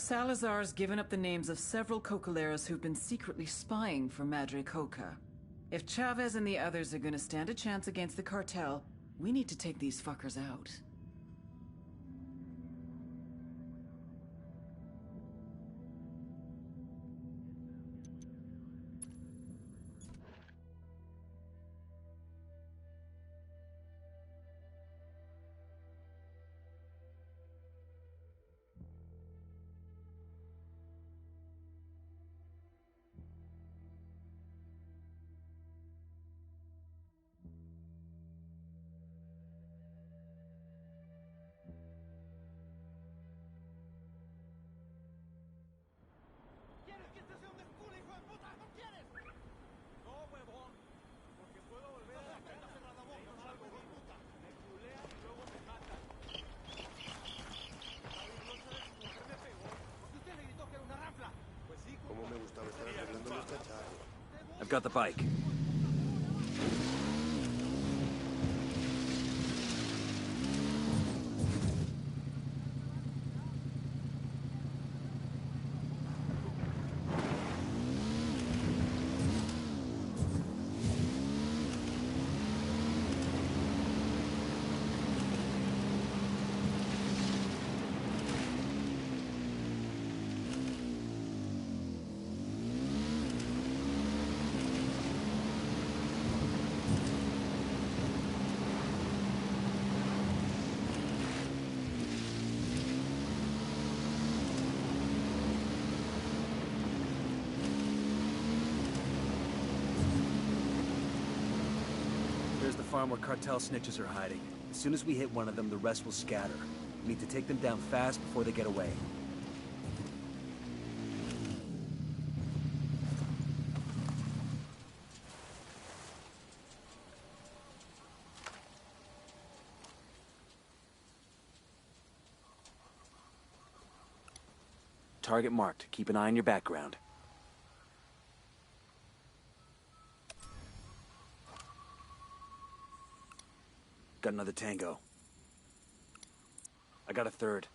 Salazar's given up the names of several Cocaleros who've been secretly spying for Madre Coca. If Chavez and the others are gonna stand a chance against the cartel, we need to take these fuckers out. I've got the bike. Farm where cartel snitches are hiding. As soon as we hit one of them, the rest will scatter. We need to take them down fast before they get away. Target marked. Keep an eye on your background. Got another tango. I got a third.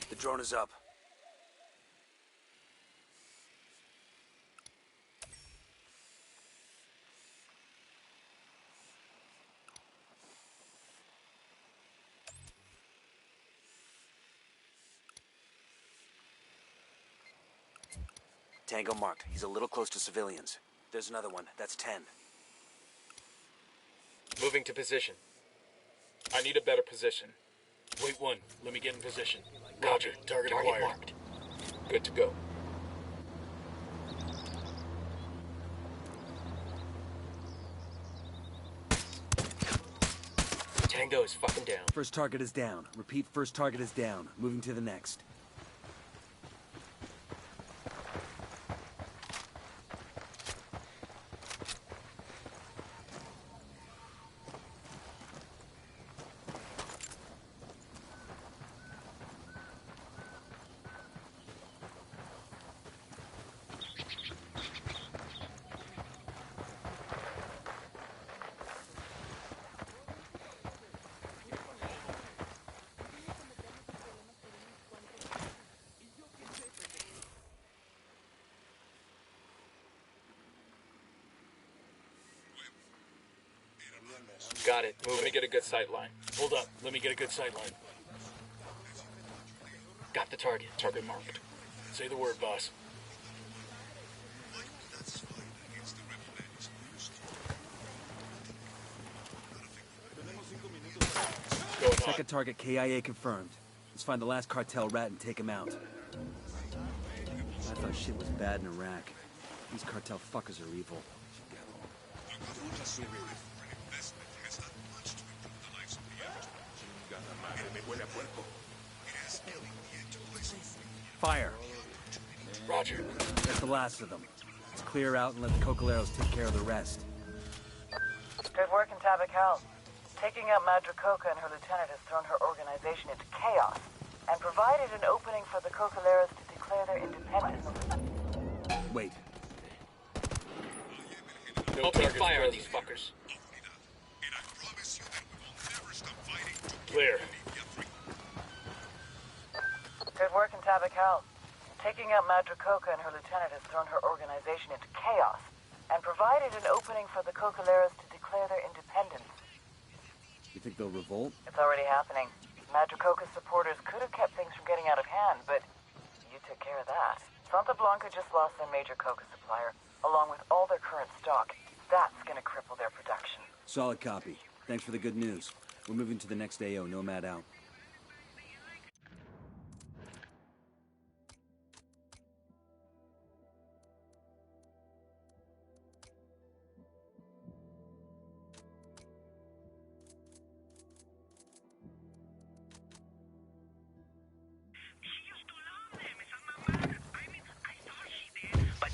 The drone is up. Tango marked. He's a little close to civilians. There's another one. That's 10. Moving to position. I need a better position. Wait one. Let me get in position. Roger. Target acquired. Marked. Good to go. Tango is fucking down. First target is down. Repeat, first target is down. Moving to the next. Got it. Let me get a good sight line. Hold up. Let me get a good sight line. Got the target. Target marked. Say the word, boss. Second target KIA confirmed. Let's find the last cartel rat and take him out. I thought shit was bad in Iraq. These cartel fuckers are evil. Fire! Roger. That's the last of them. Let's clear out and let the Cocaleros take care of the rest. Good work in Tabacal. Taking out Madre Coca and her lieutenant has thrown her organization into chaos and provided an opening for the Cocaleros to declare their independence. Wait. Opening fire on these fuckers. Clear. Good work in Tabacal. Taking out Madricoca and her lieutenant has thrown her organization into chaos and provided an opening for the Cocaleras to declare their independence. You think they'll revolt? It's already happening. Madricoca's supporters could have kept things from getting out of hand, but you took care of that. Santa Blanca just lost their major coca supplier, along with all their current stock. That's gonna cripple their production. Solid copy. Thanks for the good news. We're moving to the next AO, Nomad out.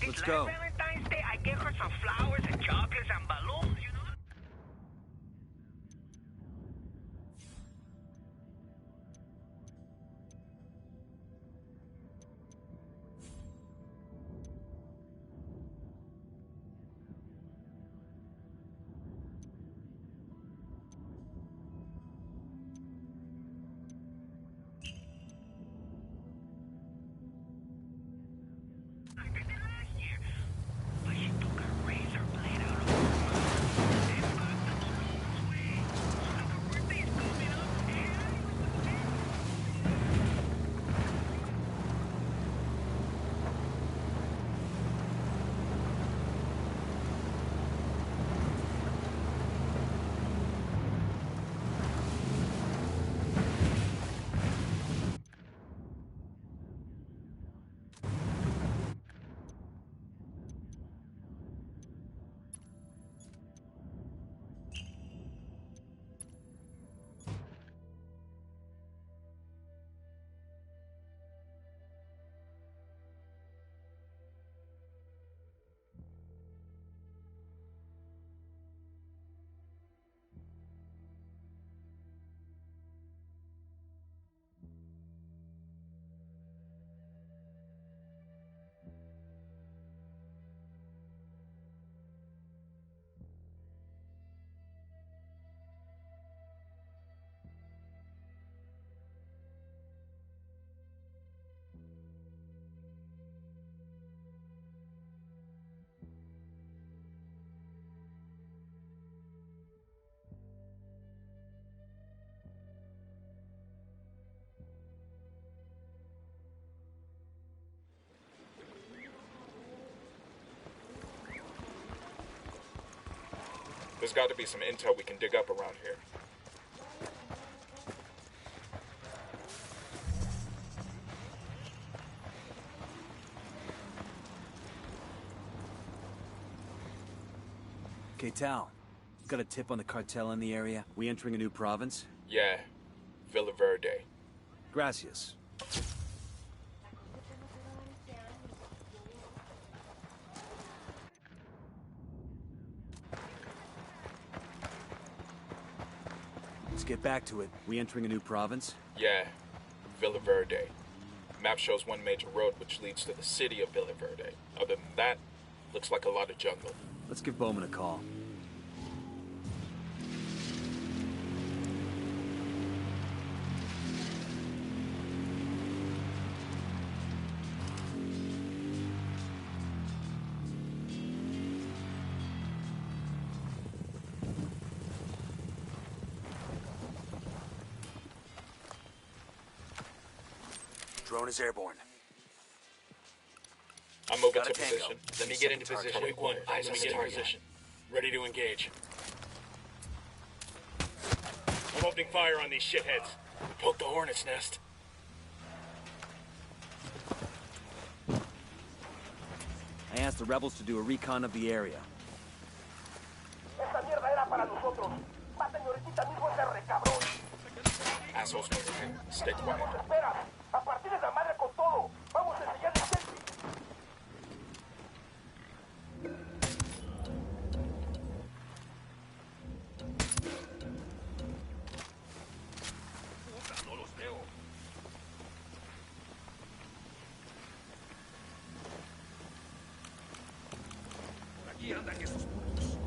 Let's go. Valentine's Day, I gave her some flowers and chocolates and balloons, you know? Like I did last year. But she took her razor blade out of her mouth and got the balloons way. Like her birthday's coming up, There's got to be some intel we can dig up around here. Okay, Tal. Got a tip on the cartel in the area? We entering a new province? Yeah, Villa Verde. Gracias. Let's get back to it. We entering a new province? Yeah, Villa Verde. Map shows one major road which leads to the city of Villa Verde. Other than that, looks like a lot of jungle. Let's give Bowman a call. Drone is airborne. I'm moving Got a to tango. position. Let me get into Second target. position. Wait, one. Eyes Let on me the get in target. position. Ready to engage. I'm opening fire on these shitheads. Poke the hornet's nest. I asked the rebels to do a recon of the area. Assholes moving in. Stay quiet.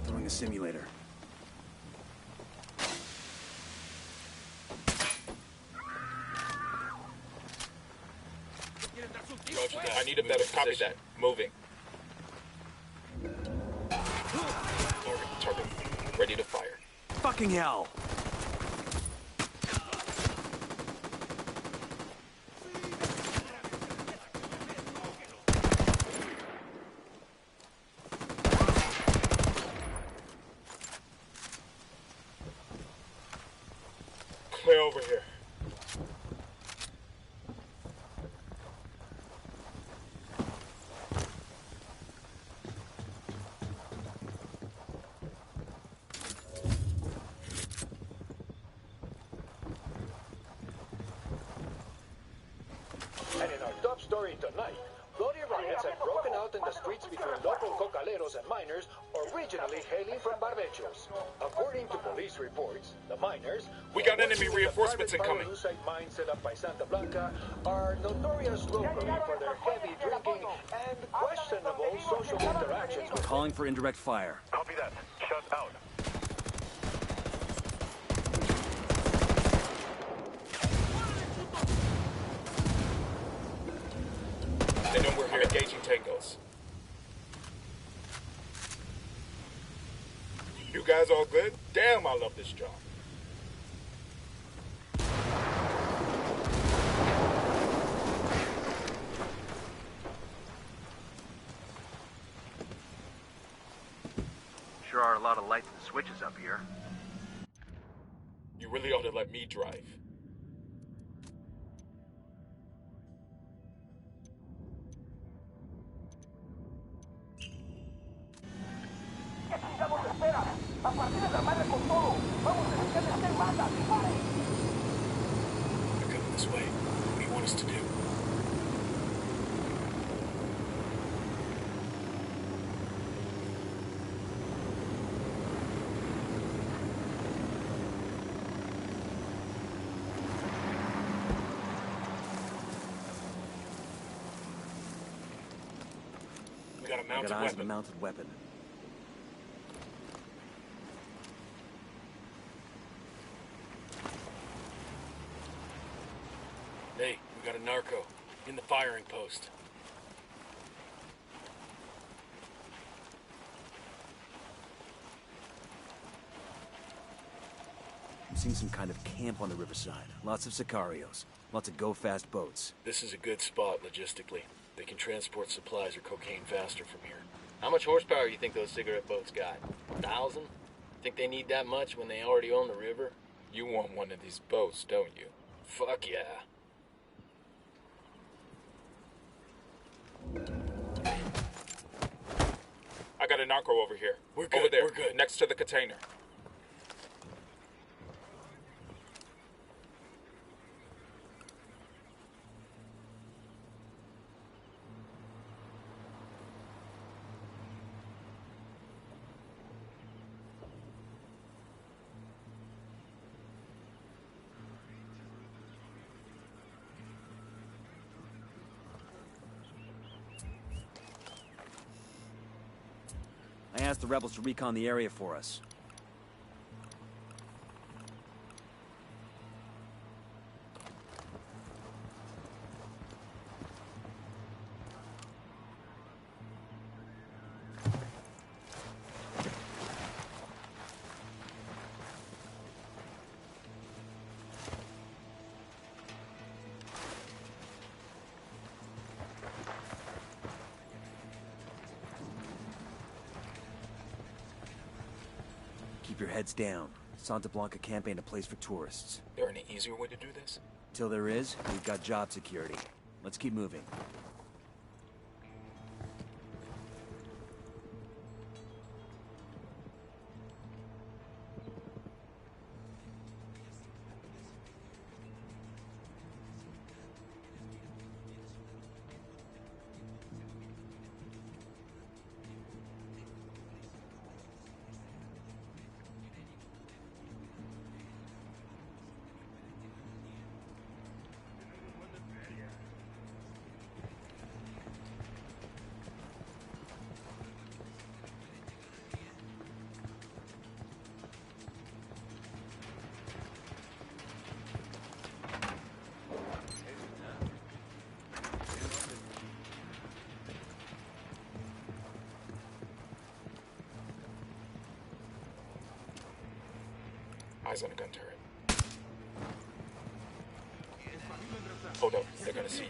Throwing a simulator. better position. Copy that. Moving. Target. Ready to fire. Fucking hell! Clear over here. And in our top story tonight, bloody riots have broken out in the streets between local cocaleros and miners originally hailing from Barbechos. According to police reports, the miners, We got enemy reinforcements incoming. Mines set up by Santa Blanca are notorious locally for their heavy drinking and questionable social interactions with Calling for indirect fire. Copy that. Shut out. They know we're here engaging tangos. You guys all good? Damn, I love this job. Sure are a lot of lights and switches up here. You really ought to let me drive. They're coming this way. What do you want us to do? We got a I mounted got eyes on a weapon. mounted weapon. Hey, we got a narco in the firing post. I'm seeing some kind of camp on the riverside. Lots of sicarios. Lots of go-fast boats. This is a good spot logistically. They can transport supplies or cocaine faster from here. How much horsepower you think those cigarette boats got? 1,000? Think they need that much when they already own the river? You want one of these boats, don't you? Fuck yeah. I got a narco over here. We're good, Over there, we're good. next to the container. I asked the rebels to recon the area for us. Keep your heads down. Santa Blanca camp ain't a place for tourists. There any easier way to do this? Till there is, we've got job security. Let's keep moving. Eyes on a gun turret. Hold up, they're gonna see you.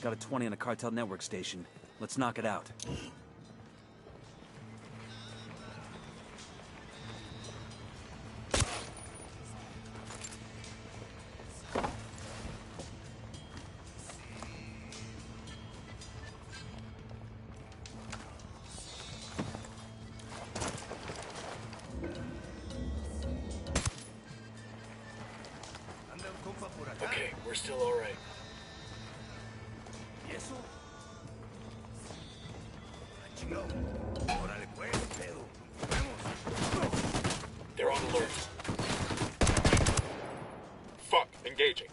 Got a 20 on a cartel network station. Let's knock it out. Okay, we're still alright. They're on alert. Fuck, engaging.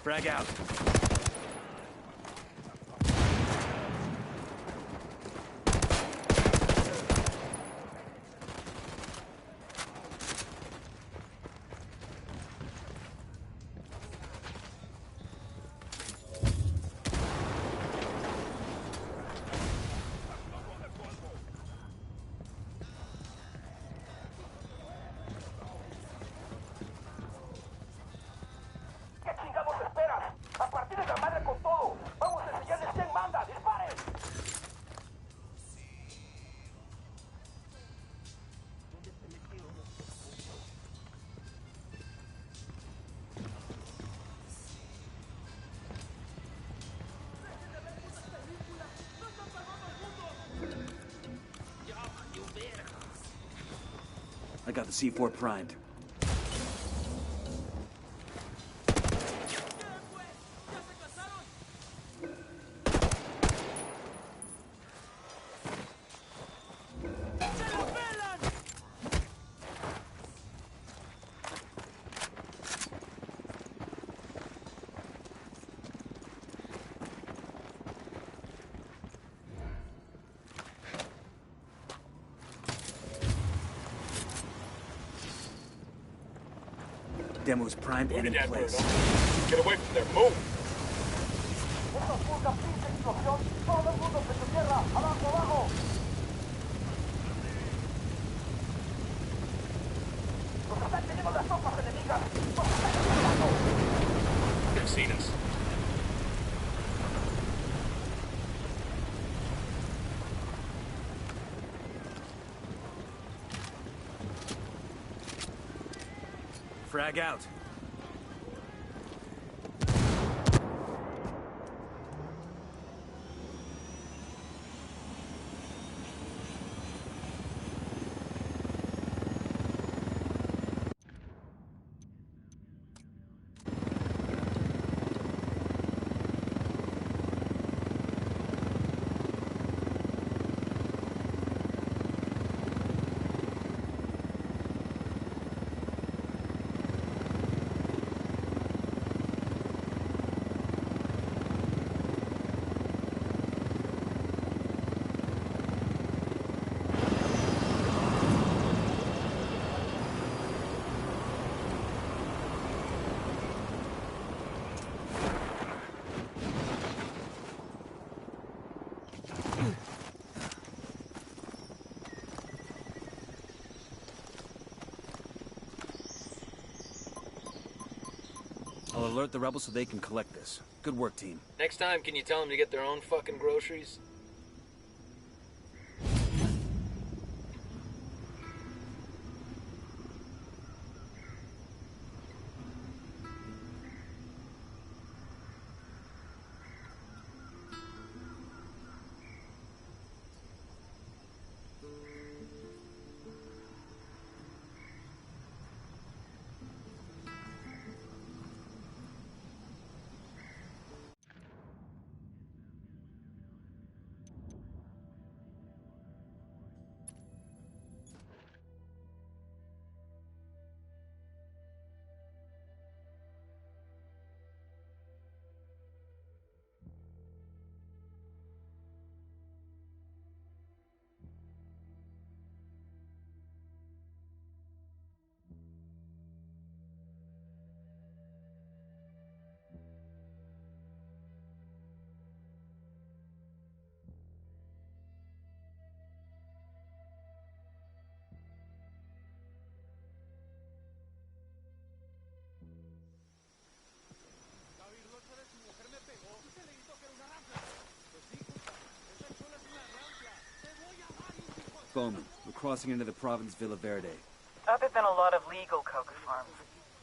Frag out. I got the C4 primed. Demo's primed and in place. Get away from there, move! They've seen us. Frag out. I'll alert the rebels so they can collect this. Good work, team. Next time, can you tell them to get their own fucking groceries? Bowman. We're crossing into the province Villa Verde. Other than a lot of legal coca farms,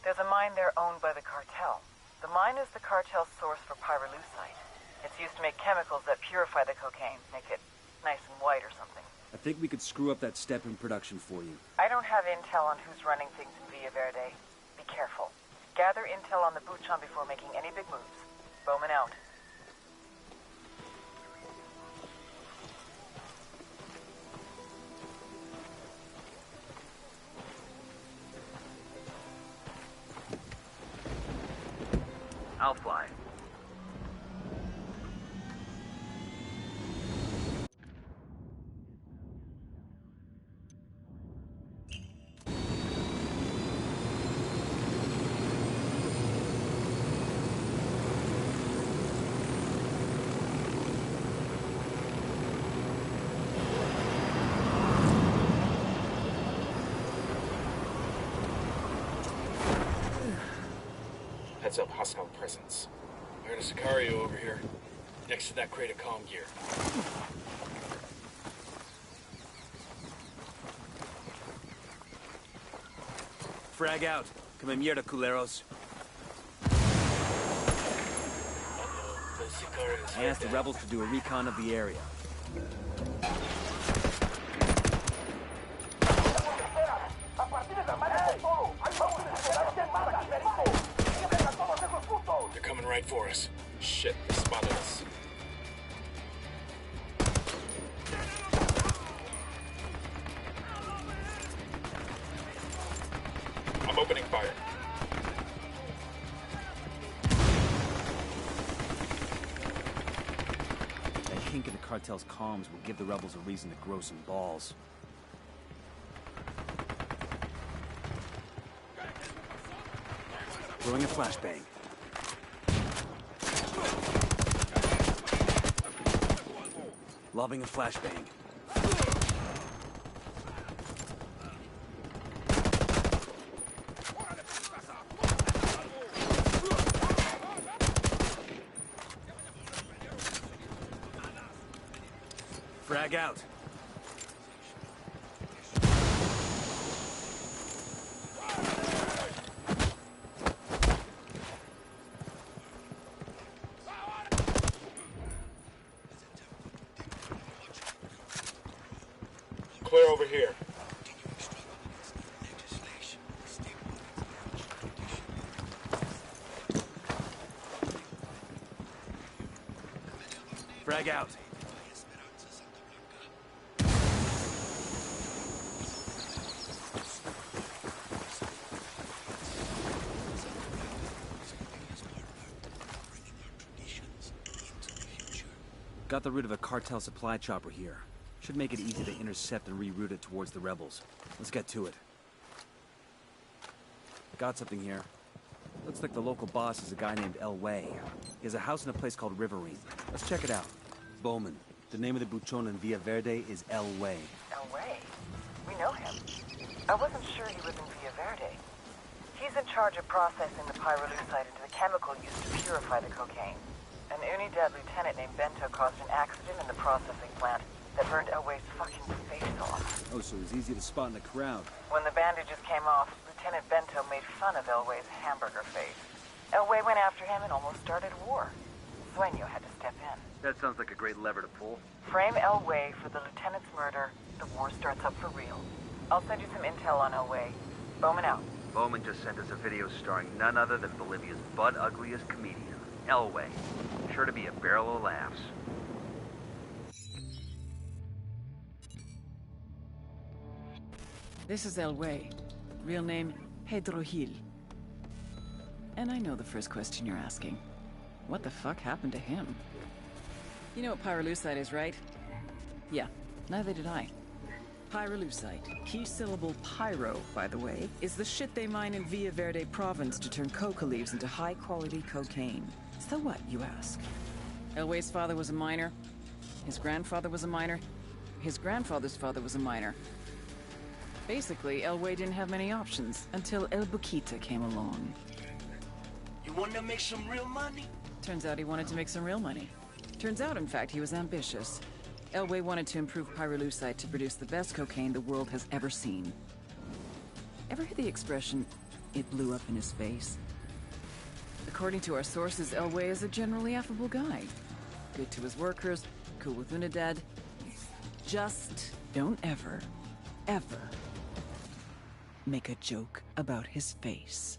there's a mine there owned by the cartel. The mine is the cartel's source for pyrolusite. It's used to make chemicals that purify the cocaine, make it nice and white or something. I think we could screw up that step in production for you. I don't have intel on who's running things in Villa Verde. Be careful. Gather intel on the Buchon before making any big moves. Bowman out. I'll fly. Heads up, hostile presence. I heard a Sicario over here, next to that crate of comm gear. Frag out. Come mierda, culeros. The Sicarios. I asked the rebels to do a recon of the area. They're coming right for us. Shit, they spotted us. I'm opening fire. That hink in the cartel's comms will give the rebels a reason to grow some balls. Throwing a flashbang. Lobbing a flashbang. Frag out. Clear over here. Frag out. Got the route of a cartel supply chopper here. Should make it easy to intercept and reroute it towards the rebels. Let's get to it. Got something here. Looks like the local boss is a guy named El Way. He has a house in a place called Riverine. Let's check it out. Bowman. The name of the Buchon in Villa Verde is El Way. El Way? We know him. I wasn't sure he was in Villa Verde. He's in charge of processing the pyrolusite into the chemical used to purify the cocaine. An Unidad lieutenant named Bento caused an accident in the processing plant that burned Elway's fucking face off. Oh, so it was easy to spot in the crowd. When the bandages came off, Lieutenant Bento made fun of Elway's hamburger face. Elway went after him and almost started a war. Sueño had to step in. That sounds like a great lever to pull. Frame Elway for the lieutenant's murder, the war starts up for real. I'll send you some intel on Elway. Bowman out. Bowman just sent us a video starring none other than Bolivia's butt-ugliest comedian, Elway. Sure to be a barrel of laughs. This is Elway. Real name, Pedro Gil. And I know the first question you're asking. What the fuck happened to him? You know what pyrolusite is, right? Yeah, neither did I. Pyrolusite, key syllable pyro, by the way, is the shit they mine in Villa Verde province to turn coca leaves into high-quality cocaine. So what, you ask? Elway's father was a miner. His grandfather was a miner. His grandfather's father was a miner. Basically, Elway didn't have many options until El Boquita came along. You want to make some real money? Turns out he wanted to make some real money. Turns out, in fact, he was ambitious. Elway wanted to improve pyrolusite to produce the best cocaine the world has ever seen. Ever hear the expression, "it blew up in his face"? According to our sources, Elway is a generally affable guy. Good to his workers, cool with Unidad. Just don't ever make a joke about his face.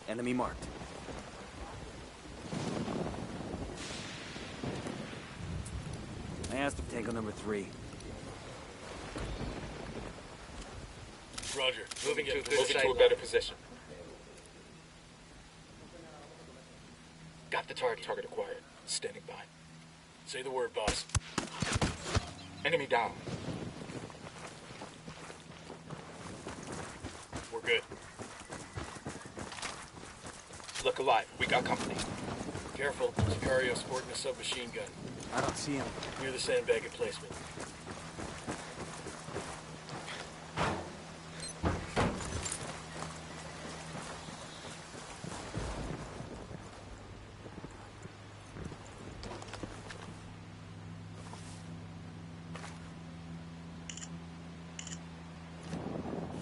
Enemy marked. I asked for Tango number 3. Roger. Moving to a good Moving to a sight better line. position. Got the target. Target acquired. Standing by. Say the word, boss. Enemy down. We're good. Look alive. We got company. Careful. Sicario sporting a submachine gun. I don't see him. Near the sandbag emplacement.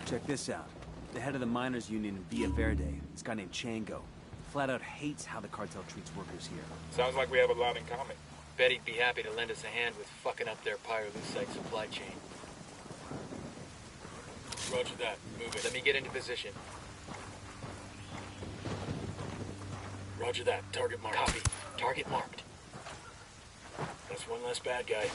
Check this out. The head of the miners' union in Villa Verde, this guy named Chango, flat out hates how the cartel treats workers here. Sounds like we have a lot in common. Bet he'd be happy to lend us a hand with fucking up their pyrolusite supply chain. Roger that. Move it. Let me get into position. Roger that. Target marked. Copy. Target marked. That's one less bad guy.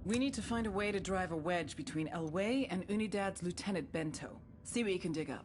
We need to find a way to drive a wedge between Elway and Unidad's Lieutenant Bento. See what you can dig up.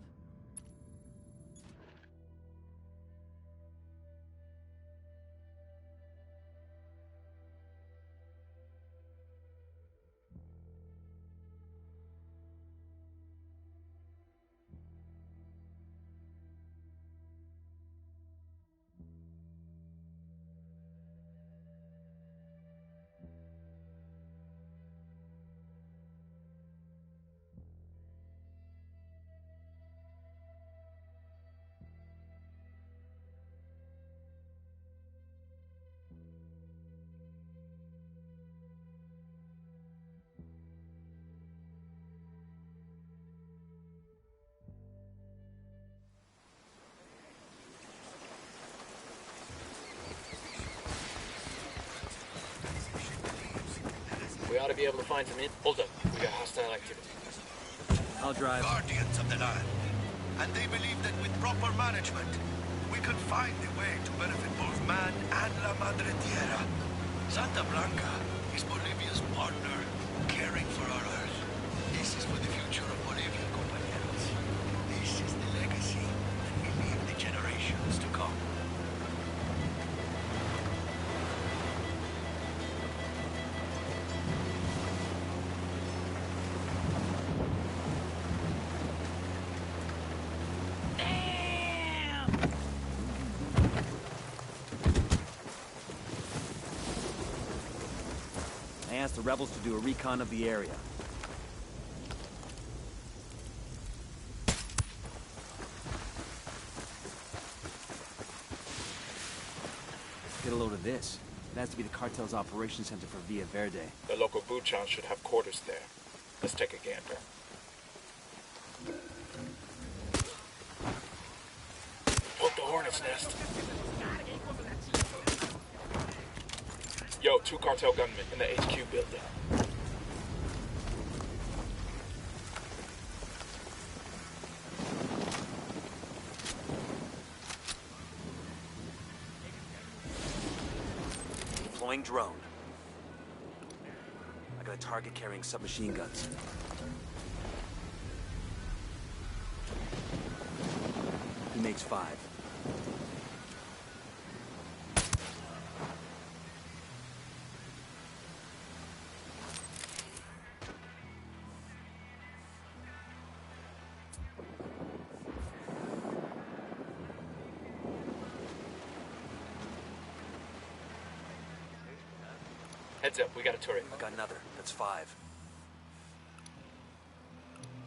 We ought to be able to find some in. Hold up. We got hostile activity. I'll drive. Guardians of the land. And they believe that with proper management, we can find a way to benefit both man and La Madre Tierra. Santa Blanca is Bolivia's partner, caring for our earth. This is for the future of Bolivia, compañeros. This is the legacy that we leave the the rebels to do a recon of the area. Get a load of this. It has to be the cartel's operations center for Villa Verde. The local Buchan should have quarters there. Let's take a gander. Poke the hornet's nest. Yo, 2 cartel gunmen in the HQ building. Deploying drone. I got a target carrying submachine guns. He makes 5. Heads up, we got a turret. I got another. That's 5.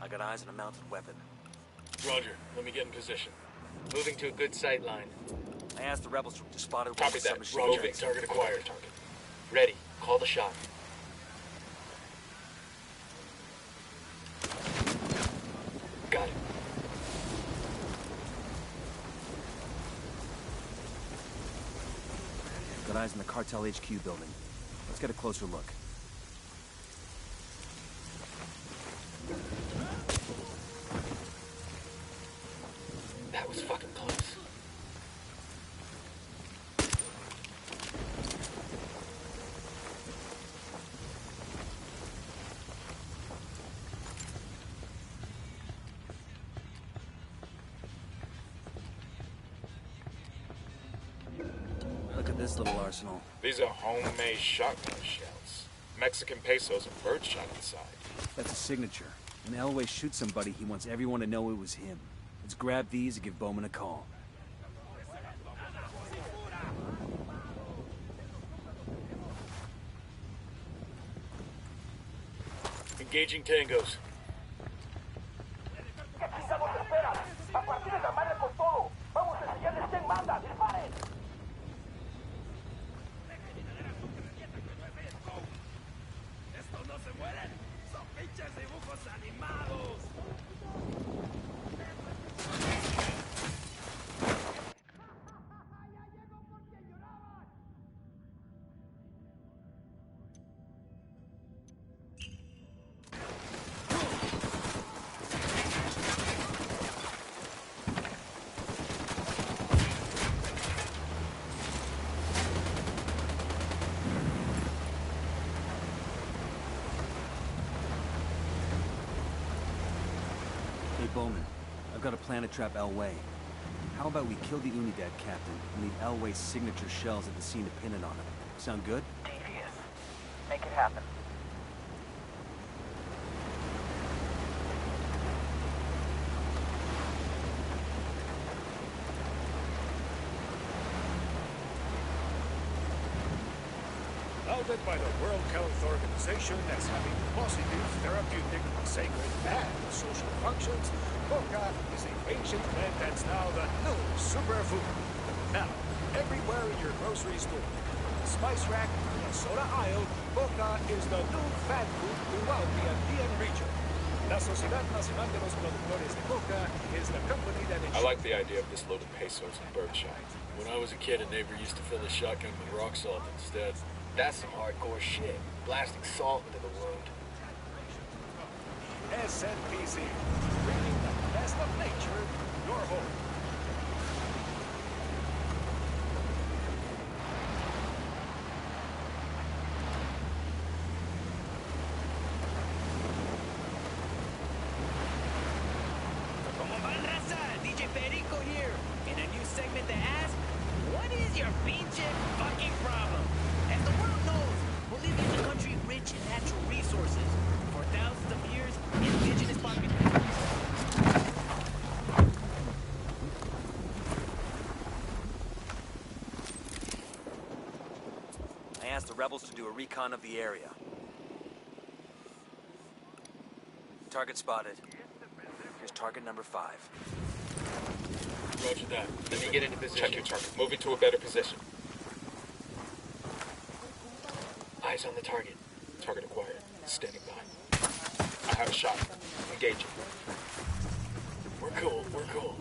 I got eyes on a mounted weapon. Roger, let me get in position. Moving to a good sight line. I asked the rebels to spot one Copy with that. submachine Moving. guns. Target acquired. Target. Ready. Call the shot. Got it. Got eyes on the cartel HQ building. Let's get a closer look. That was fucking close. Look at this little arsenal. These are homemade shotgun shells. Mexican pesos and birdshot inside. That's a signature. When Elway shoots somebody, he wants everyone to know it was him. Let's grab these and give Bowman a call. Engaging tangos. Hey, Bowman, I've got a plan to trap Elway. How about we kill the Unidad captain and leave Elway's signature shells at the scene to pin it on him? Sound good? Devious. Make it happen. Lauded by the World Health Organization as having positive, therapeutic, sacred, and social functions, Boca is an ancient plant that's now the new superfood. Now, everywhere in your grocery store, the spice rack, the soda aisle, Boca is the new fat food throughout the Andean region. La Sociedad Nacional de los Productores de Boca is the company that I like the idea of this load of pesos and birdshot. When I was a kid, a neighbor used to fill his shotgun with rock salt instead. That's some hardcore shit. Blasting salt into the wound. SNPC, bringing the best of nature to your home. Como van, raza? DJ Perico here. In a new segment that asks, what is your pinche fucking problem? As the world knows, Bolivia is a country rich in natural resources. For thousands of years, indigenous populations. I asked the rebels to do a recon of the area. Target spotted. Here's target number 5. Roger that. Let me get into position. Check your target. Moving to a better position. Eyes on the target. Target acquired. Standing by. I have a shot. Engaging. We're cool. We're cool.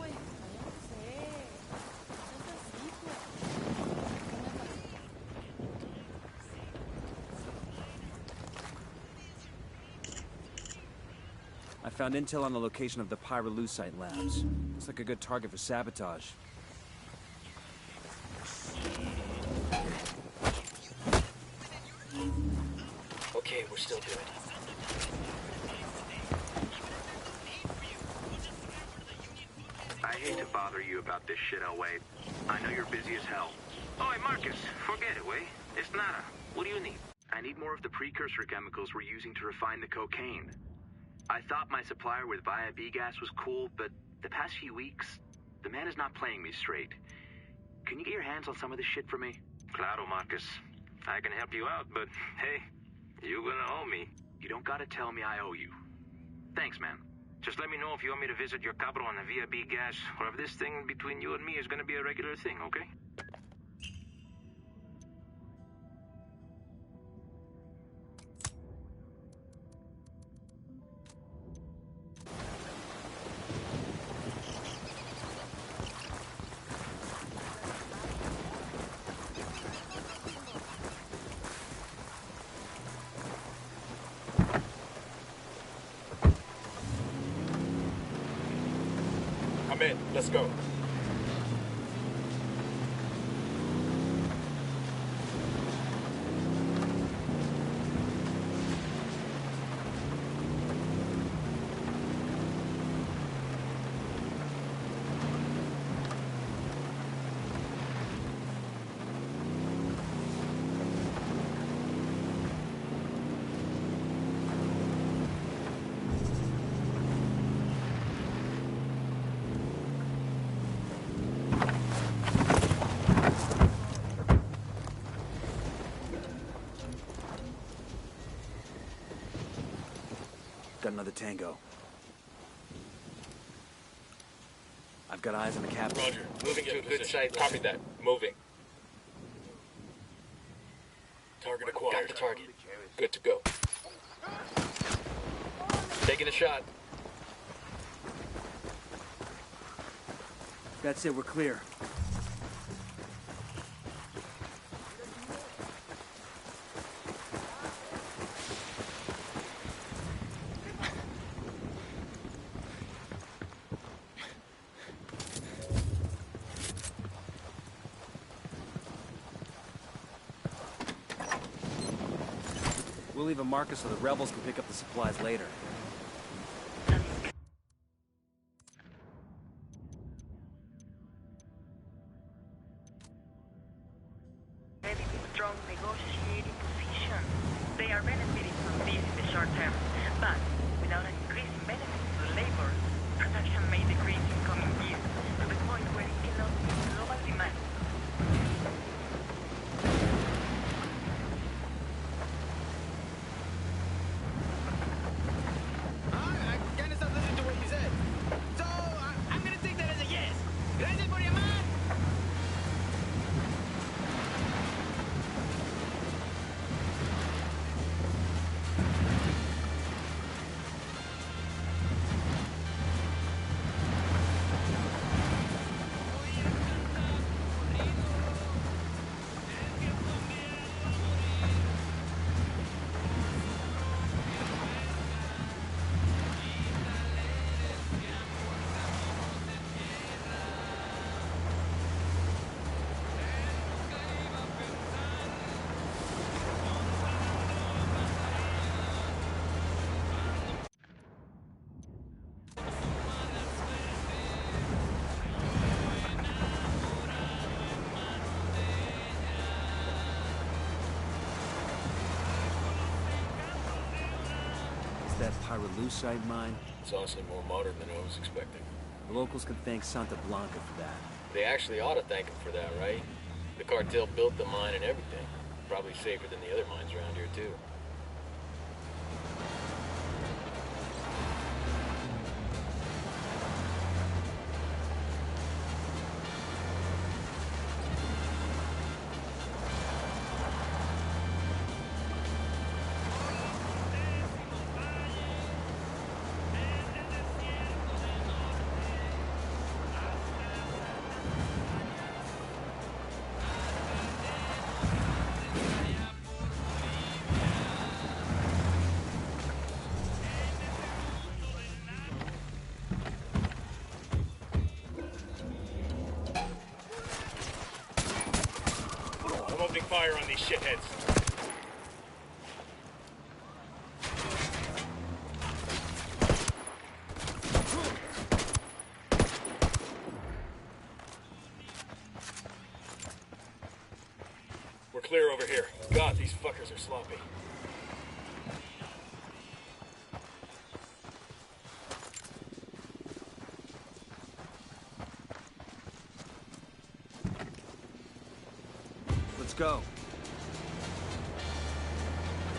I found intel on the location of the pyrolusite labs. Looks like a good target for sabotage. Okay, we're still good. I hate to bother you about this shit, Elway. I know you're busy as hell. Oi, Marcus, forget it, way. It's nada. What do you need? I need more of the precursor chemicals we're using to refine the cocaine. I thought my supplier with Via B-gas was cool, but the past few weeks, the man is not playing me straight. Can you get your hands on some of this shit for me? Claro, Marcus. I can help you out, but hey, you're gonna owe me. You don't gotta tell me I owe you. Thanks, man. Just let me know if you want me to visit your capital on the Via B-gas, or if this thing between you and me is gonna be a regular thing, okay? I'm in. Let's go. Got another tango. I've got eyes on the captain. Roger. Moving to a good site. Copy that. Moving. Target acquired. Got the target. Good to go. Taking a shot. That's it, we're clear. We'll leave a marker so the rebels can pick up the supplies later. Ready with strong negotiating position. They are benefiting from this in the short term, but without an increase in benefits to the labor, production may decrease in coming years to the point where it cannot meet global demand. I kind of stopped listening to what you said. So, I'm gonna take that as a yes. Gracias por llamar. Is that pyrolusite mine? It's honestly more modern than I was expecting. The locals can thank Santa Blanca for that. They actually ought to thank him for that, right? The cartel built the mine and everything. Probably safer than the other mines around here, too. fire on these shitheads. We're clear over here. God, these fuckers are sloppy. Let's go.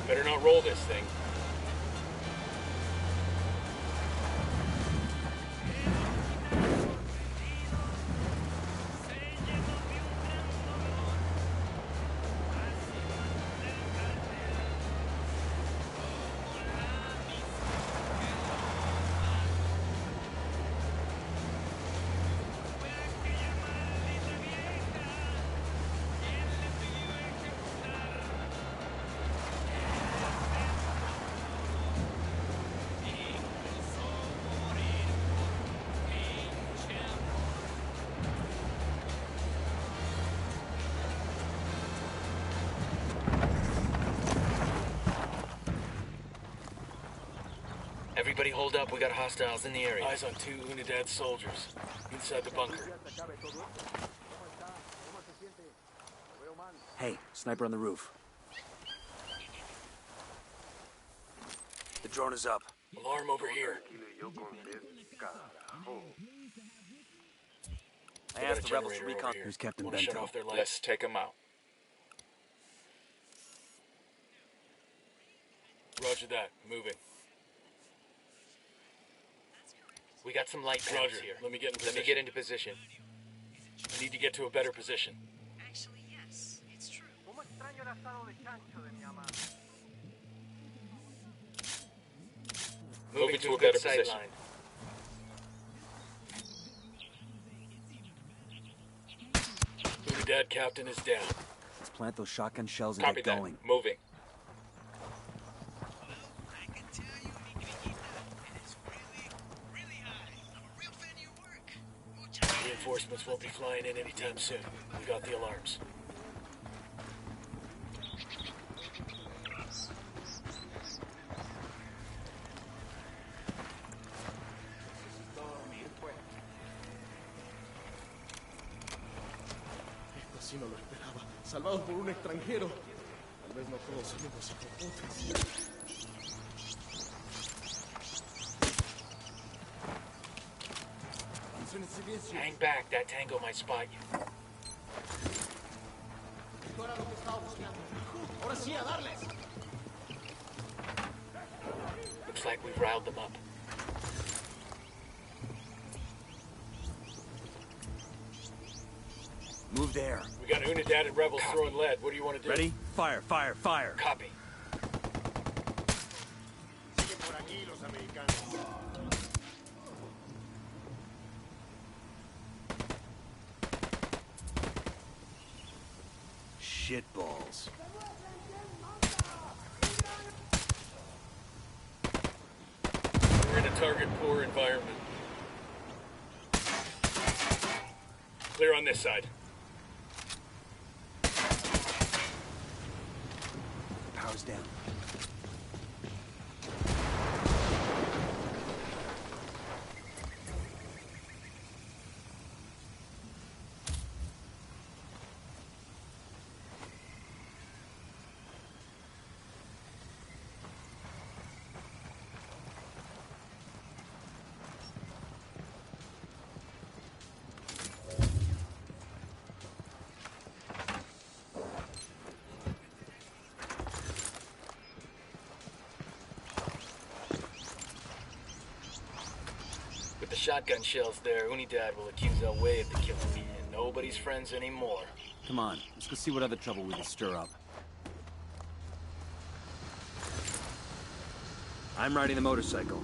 Better not roll this thing. Everybody hold up, we got hostiles in the area. Eyes on 2 Unidad soldiers inside the bunker. Hey, sniper on the roof. The drone is up. Alarm over here. I got asked a the rebels to generator recon. over here. Here's Captain Wanna shut Bento. off their lights? Let's take them out. Roger that. Moving. We got some light panels Roger. here. Let me get in position. Let me get into position. I need to get to a better position. Actually, yes, it's true. Moving to a good better sight position. line. Unidad captain is down. Let's plant those shotgun shells and Copy get that. going. Moving. I can tell you, mi queridita, it is really high. I'm a real fan of your work. Muchas Reinforcements won't be flying in anytime soon. We got the alarms. Esto sí no lo esperaba. Salvados por un extranjero. Tal vez no todos somos hijoputas. Entren en silencio. Hang back, that tango might spot you. Esto era lo que estaba buscando. Ahora sí, a darles. Looks like we've riled them up. Move there. We got Unidad and rebels Copy. throwing lead. What do you want to do? Ready? Fire, fire, fire. Copy. Siguen por aquí los americanos. Shitballs. We're in a target poor environment. Clear on this side. Power's down. With the shotgun shells there, Unidad will accuse El Way of the killing, and nobody's friends anymore. Come on, let's go see what other trouble we can stir up. I'm riding the motorcycle.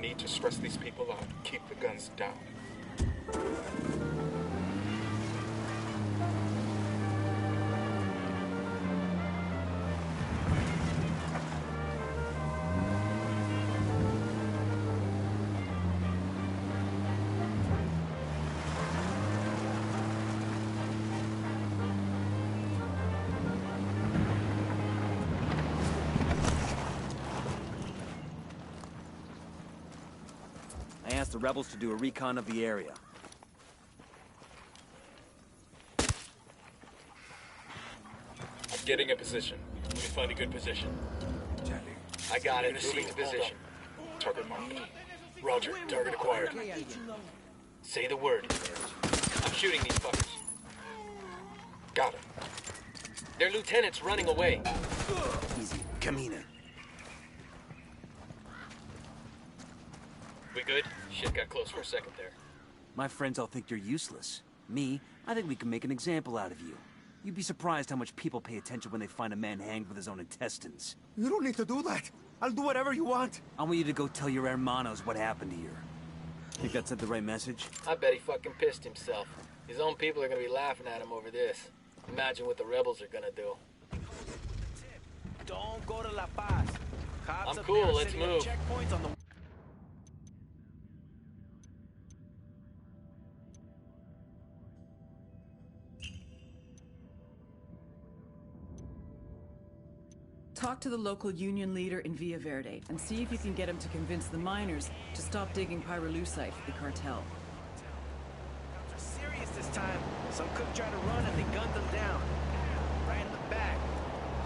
need to stress these people out. Keep the guns down. I asked the rebels to do a recon of the area. I'm getting a position. Let me find a good position. I got it. Moving to position. Target marked. Roger. Target acquired. Say the word. I'm shooting these fuckers. Got him. Their lieutenant's running away. Easy. Camina. We good? Shit got close for a second there. My friends all think you're useless. Me, I think we can make an example out of you. You'd be surprised how much people pay attention when they find a man hanged with his own intestines. You don't need to do that. I'll do whatever you want. I want you to go tell your hermanos what happened here. Think that sent the right message? I bet he fucking pissed himself. His own people are gonna be laughing at him over this. Imagine what the rebels are gonna do. Don't go to La Paz. Cops I'm up cool, there are let's setting up move. checkpoints on the Talk to the local union leader in Villa Verde and see if you can get him to convince the miners to stop digging pyrolusite for the cartel. Cops are serious this time. Some cook tried to run and they gunned them down. Right in the back.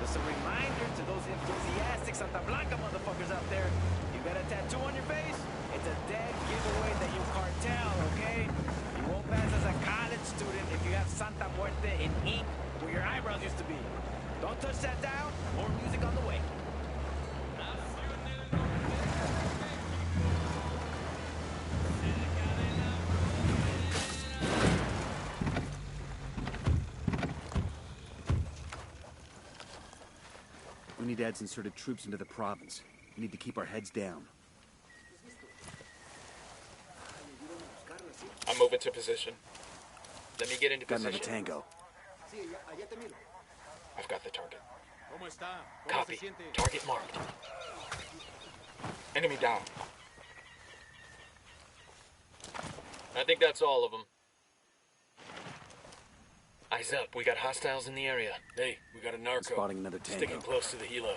Just a reminder to those enthusiastic Santa Blanca motherfuckers out there. You got a tattoo on your face? It's a dead giveaway that you cartel, okay? You won't pass as a college student if you have Santa Muerte in ink where your eyebrows used to be. Don't touch that down. More music on the way. We need to add inserted troops into the province. We need to keep our heads down. I'm moving to position. Let me get into Got position. another tango. I've got the target. Copy. Target marked. Enemy down. I think that's all of them. Eyes up. We got hostiles in the area. Hey, we got a narco. Spotting another tango. Sticking close to the helo.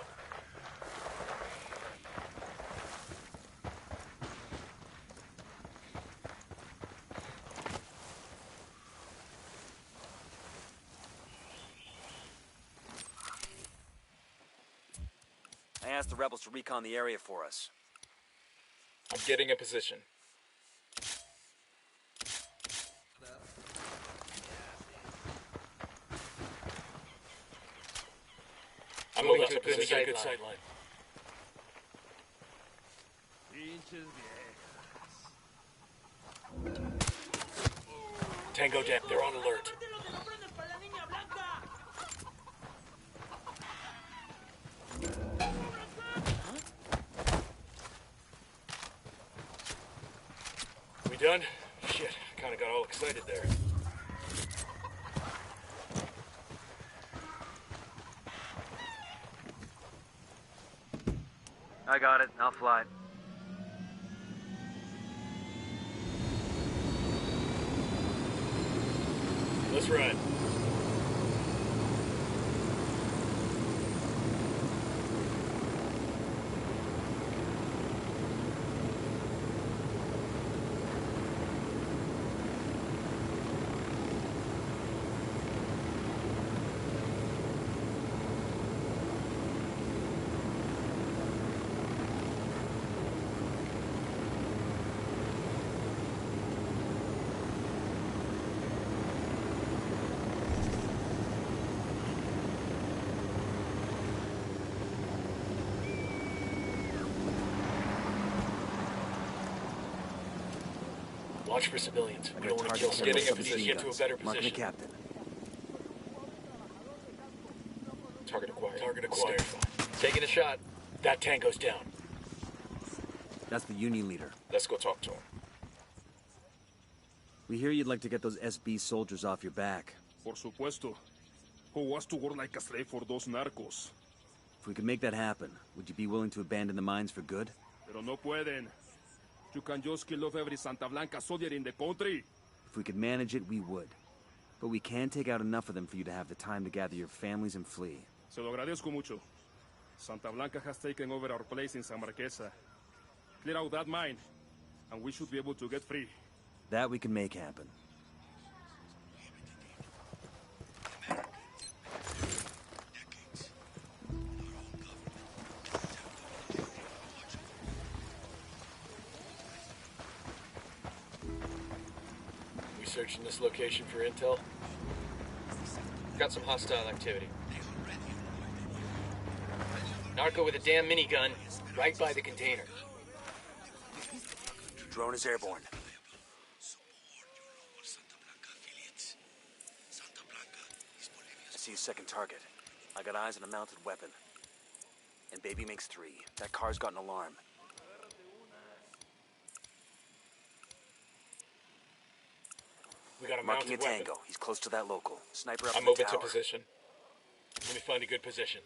I asked the rebels to recon the area for us. I'm getting a position. I'm moving to a good position. sight Sight line. line. Tango down. They're on alert. We done? Shit, kinda got all excited there. I got it. I'll fly. Let's ride. Watch for civilians. We don't want to kill Target getting a submachine position. Get to a guns. better Marking the position. captain. Target acquired. Target acquired. Taking a shot. That tango's down. That's the union leader. Let's go talk to him. We hear you'd like to get those SB soldiers off your back. Por supuesto. Who wants to work like a slave for those narcos? If we could make that happen, would you be willing to abandon the mines for good? Pero no pueden. You can just kill off every Santa Blanca soldier in the country. If we could manage it, we would. But we can't take out enough of them for you to have the time to gather your families and flee. Se lo agradezco mucho. Santa Blanca has taken over our place in San Marquesa. Clear out that mine, and we should be able to get free. That we can make happen. We searching this location for intel? Got some hostile activity. Narco with a damn minigun, right by the container. Drone is airborne. I see a second target. I got eyes on a mounted weapon. And baby makes 3. That car's got an alarm. We got a Marking a mounted weapon. tango. He's close to that local. Sniper up I'm in the moving to tower. position. Let me find a good position.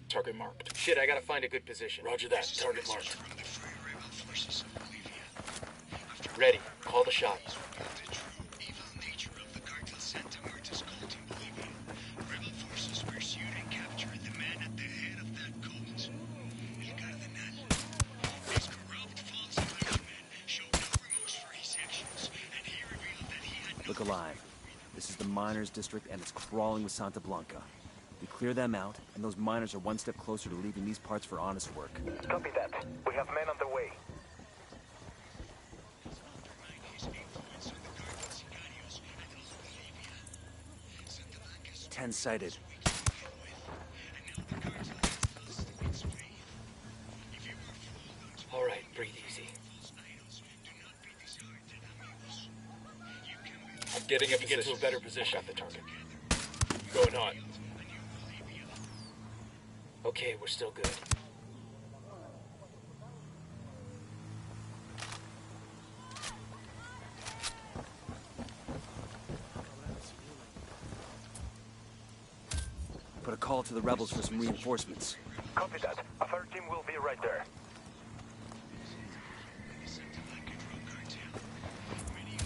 Target marked. Shit, I gotta find a good position. Roger that. Target marked. From the Free Rebel forces of Bolivia. After Ready. Call the shot. the true evil nature of the cartel Santa Marta's cult in Bolivia, rebel forces pursued and captured the man at the head of that cult, El Cardenal. This corrupt false clergyman showed no remorse for his actions, and he revealed that he had no... Look alive. This is the miners' district, and it's crawling with Santa Blanca. We clear them out, and those miners are one step closer to leaving these parts for honest work. Copy that. We have men on the way. 10 sighted. All right, breathe easy. I'm getting a position. Get to a better position. I've got the target. Going on. Okay, we're still good. Put a call to the rebels for some reinforcements. Copy that. A third team will be right there.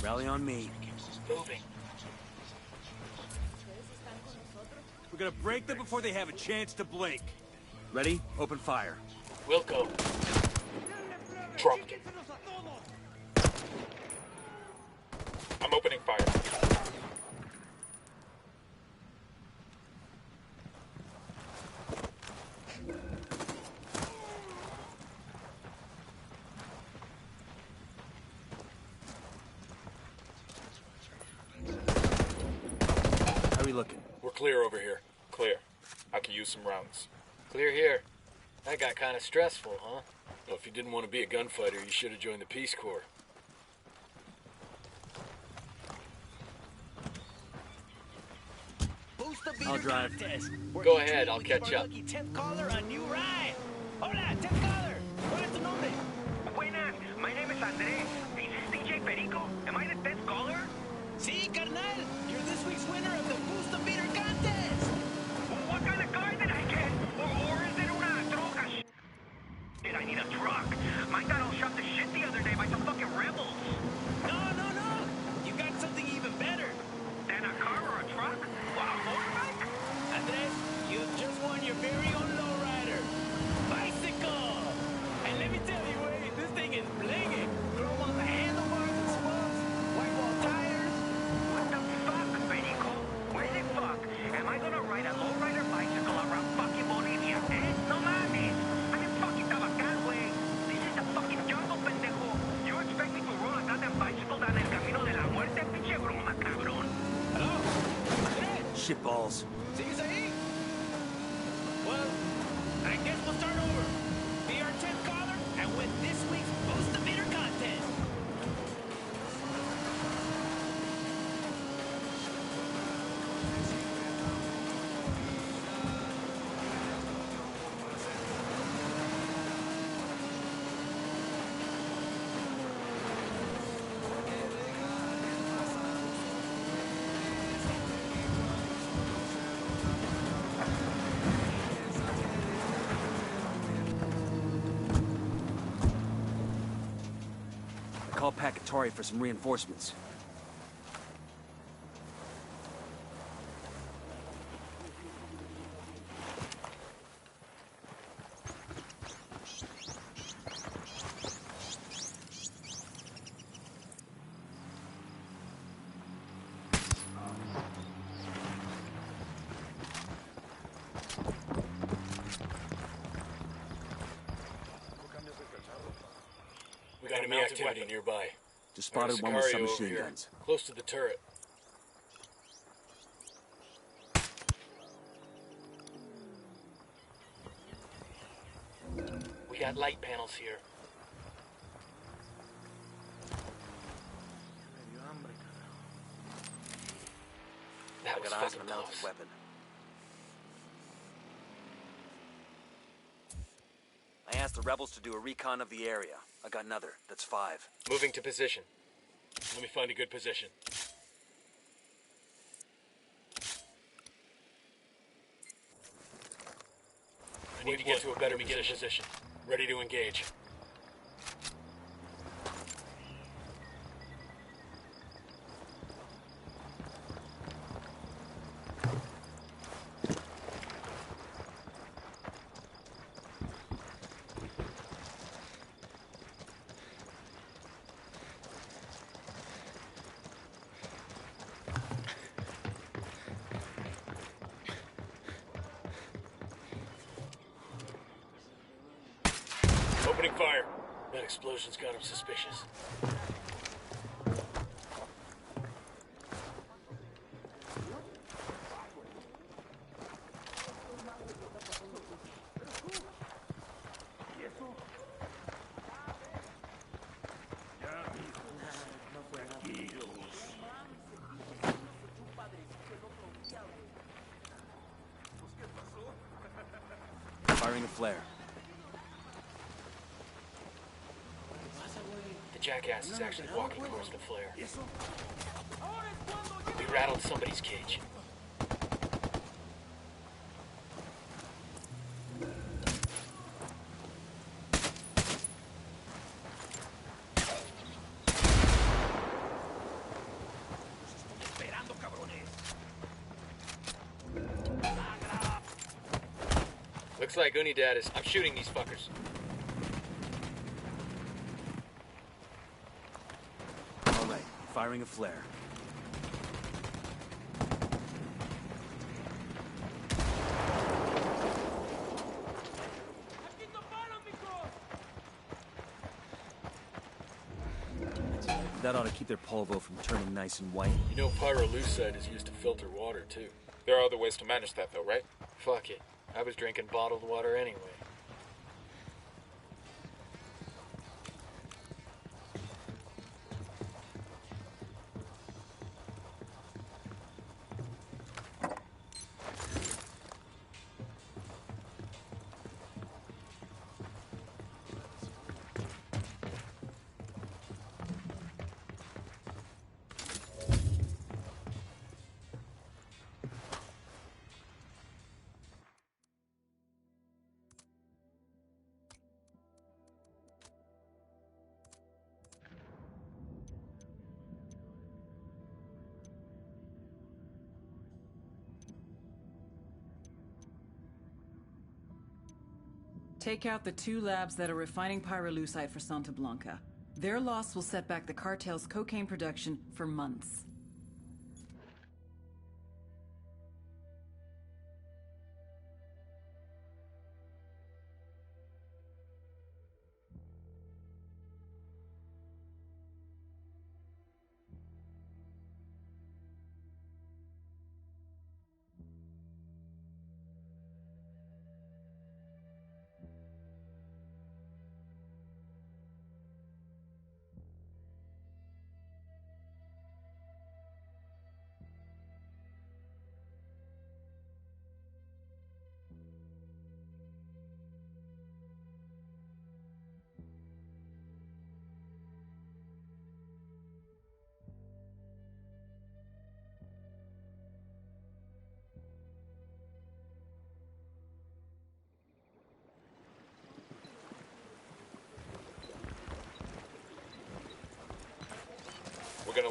Rally on me. Moving. We're gonna break them before they have a chance to blink. Ready? Open fire. We'll go. Dropped it. I'm opening fire. How are we looking? We're clear over here. Clear. I could use some rounds. Clear here. That got kind of stressful, huh? Well, if you didn't want to be a gunfighter, you should have joined the Peace Corps. I'll drive. Go ahead, I'll catch up. 10th caller on new ride. Hola, 10th caller. ¿Cuál es tu nombre? Buenas, my name is Andres. This is DJ Perico. Am I the 10th caller? Sí, carnal. You're this week's winner of the Boost the Beater contest. What kind of car did I get? Or is it una troca? Shit, I need a truck. My dad all shot the shit the other day by some fucking rebels. No. You got something even better. Then a car or a truck? Wow, motorbike? Andres, you've just won your very own lowrider. Bicycle. And let me tell you, Wade, this thing is blinging. Chrome on the handlebars and spokes. White wall tires. What the fuck, Perico? Where the fuck? Am I gonna ride a lowrider bicycle around fucking Bolivia, eh? No mames. I'm in fucking Tabacán, güey. This is the fucking jungle, pendejo. You expect me to roll a goddamn bicycle down el camino de la muerte, pinche broma, cabrón. Hello? Andres, Shitballs. ¿sigues ahí? Well, I guess we'll start over. Be our 10th caller and win this week's Boost the Beater contest. contact Atari for some reinforcements. We got enemy activity nearby. Just spotted There's one with Sicario over submachine here, guns. close to the turret. We got light panels here. That was fucking close. Weapon. I asked the rebels to do a recon of the area. I got another. That's 5. Moving to position. Let me find a good position. I need to get to a better position. Ready to engage. Opening fire. That explosion's got him suspicious. Firing a flare. The jackass is actually walking towards the flare. We rattled somebody's cage. Looks like Unidad is... I'm shooting these fuckers. All right, firing a flare. That ought to keep their polvo from turning nice and white. You know pyrolusite is used to filter water, too. There are other ways to manage that, though, right? Fuck it. I was drinking bottled water anyway. Take out the 2 labs that are refining pyrolusite for Santa Blanca. Their loss will set back the cartel's cocaine production for months.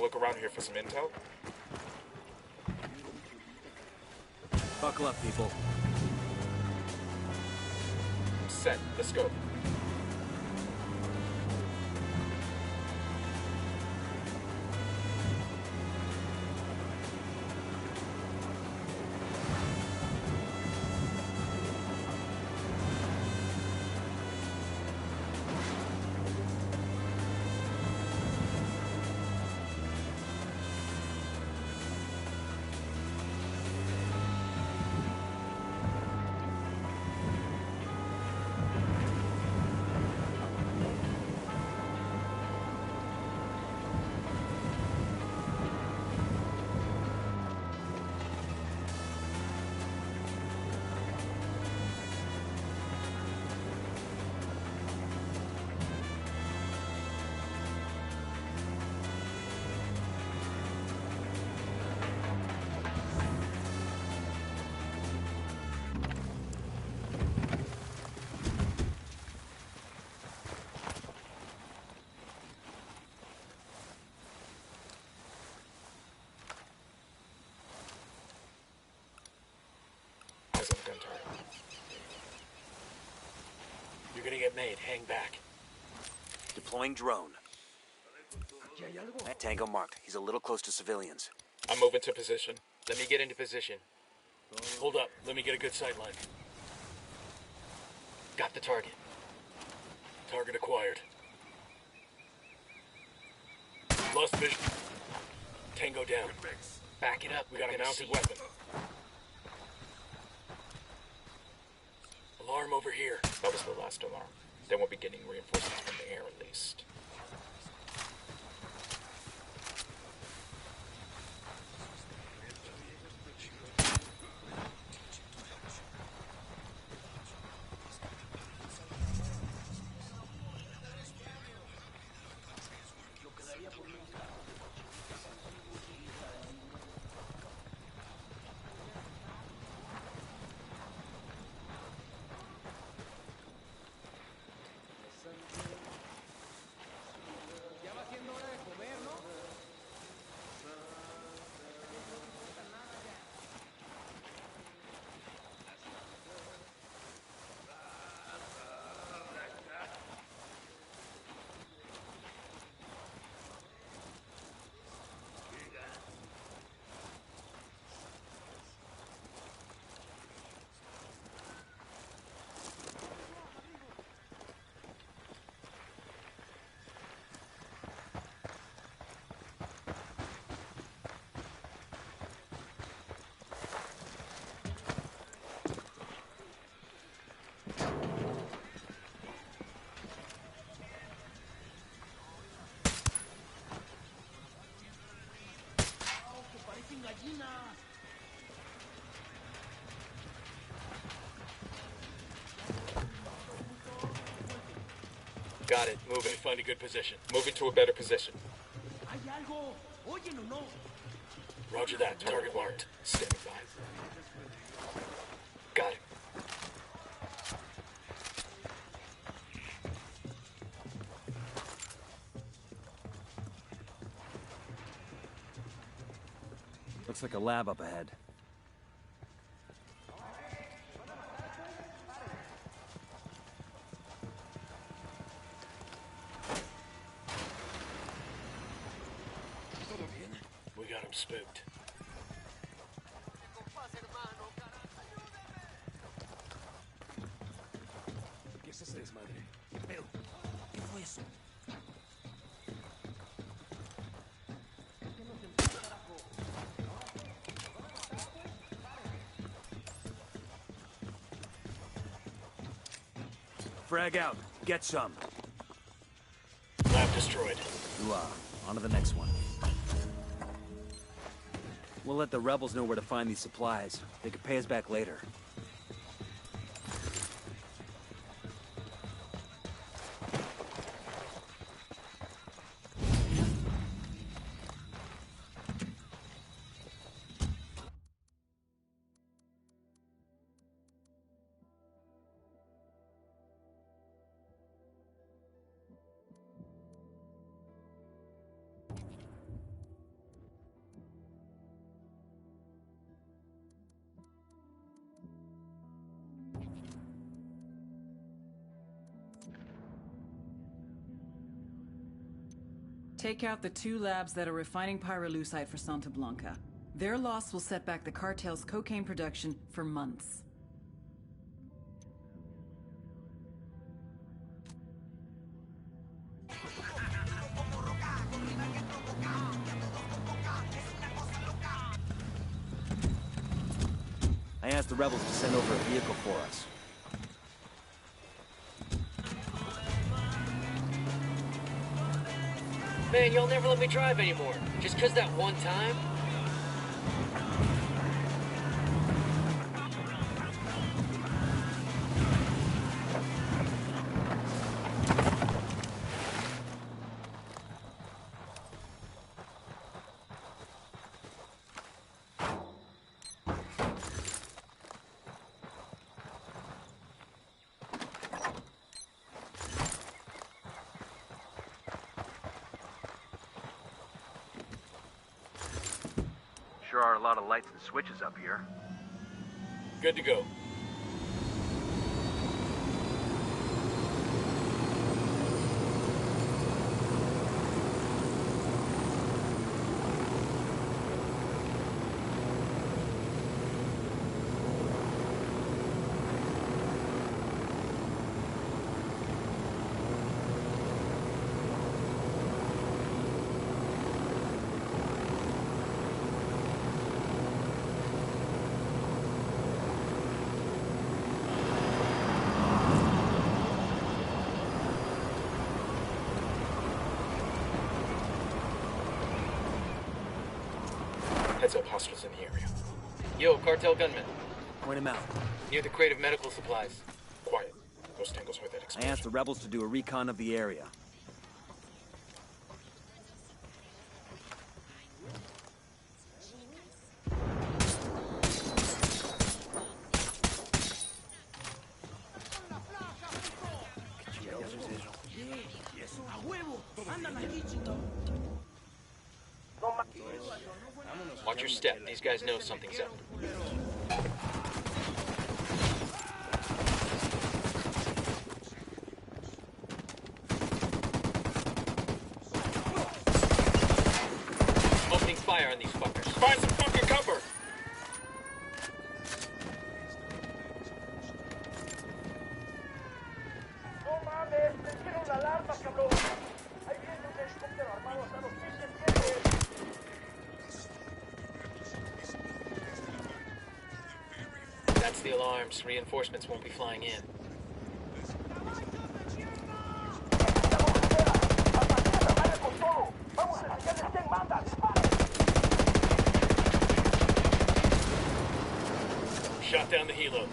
gonna look around here for some intel? Buckle up, people. Set. Let's go. Eyes on the gun turret. You're gonna get made. Hang back. Deploying drone. Tango marked. He's a little close to civilians. I'm moving to position. Let me get into position. Hold up. Let me get a good sight line. Got the target. Target acquired. Lost vision. Tango down. Back it up. We got a mounted weapon. Alarm over here. That was the last alarm. Then we'll be getting reinforcements from the air at least. Got it. Moving. Find a good position. Moving to a better position. Roger that. Target marked. Standing by. Got it. Looks like a lab up ahead. We got him spooked. ¿Qué es ese desmadre? ¿Qué pedo? ¿Qué fue eso? Frag out. Get some. Lab destroyed. On to the next one. We'll let the rebels know where to find these supplies. They could pay us back later. Take out the 2 labs that are refining pyrolusite for Santa Blanca. Their loss will set back the cartel's cocaine production for months. I asked the rebels to send over a vehicle for us. Man, y'all never let me drive anymore. Just 'cause that one time? Sure are a lot of lights and switches up here. Good to go. Heads up, hostiles in the area. Yo, cartel gunman. Point him out. Near the crate of medical supplies. Quiet. Those tangles with that I explosion. asked the rebels to do a recon of the area. Watch your step. These guys know something's up. Opening fire on these fuckers. Find some fucking cover! That's the alarms. Reinforcements won't be flying in. Shot down the helo.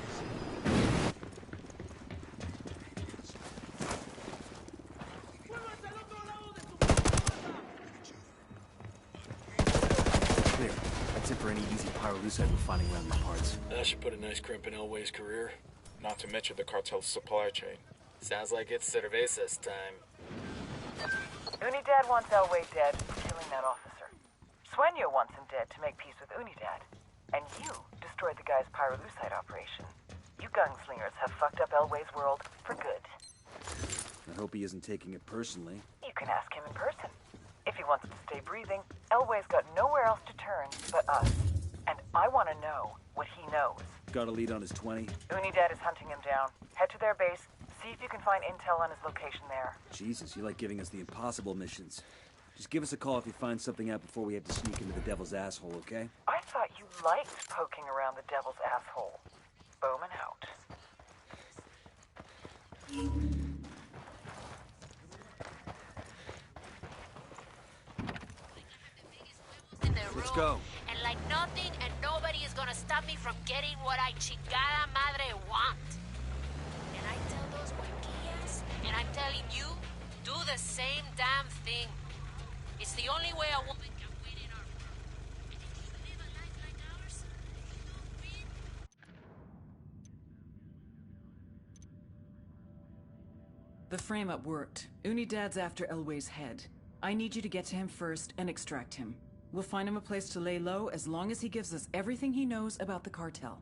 Clear. That's it for any easy pyrolusite refining around these parts. That should put a nice crimp in Elway's career. Not to mention the cartel's supply chain. Sounds like it's cervezas time. Unidad wants Elway dead for killing that officer. Sueño wants him dead to make peace with Unidad. And you destroyed the guy's pyrolusite operation. You gunslingers have fucked up Elway's world for good. I hope he isn't taking it personally. You can ask him in person. If he wants to stay breathing, Elway's got nowhere else to turn but us. And I want to know what he knows. Got a lead on his 20? Unidad is hunting him down. Head to their base, see if you can find intel on his location there. Jesus, you like giving us the impossible missions. Just give us a call if you find something out before we have to sneak into the devil's asshole, okay? I thought you liked poking around the devil's asshole. Bowman out. Let's go. And like nothing and nobody is gonna stop me from getting what I chingada madre want. And I tell those huequillas, and I'm telling you, do the same damn thing. It's the only way a woman can win in our world. And if you live a life like ours, you win. The frame-up worked. Unidad's after Elway's head. I need you to get to him first and extract him. We'll find him a place to lay low as long as he gives us everything he knows about the cartel.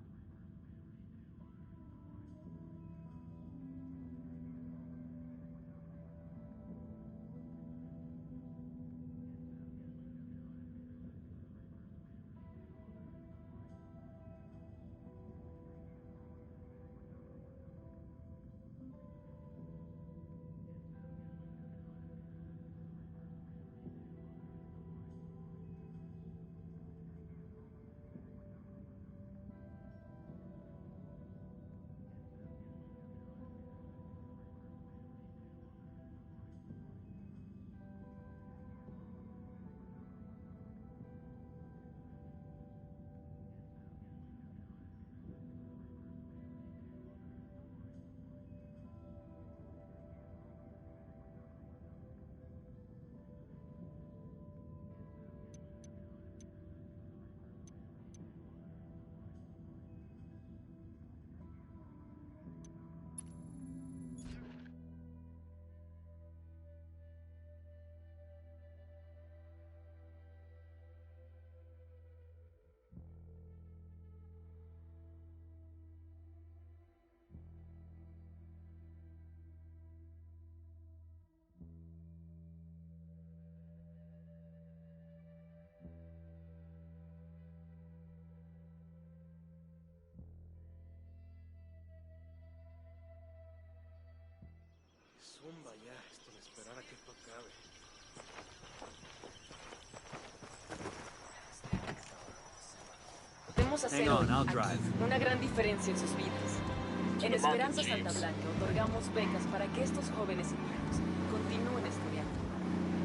tumba ya, esto de esperar a que esto acabe. Podemos hacer Hang on, I'll aquí drive. una gran diferencia en sus vidas. En Esperanza Santa Blanca otorgamos becas para que estos jóvenes y niños continúen estudiando.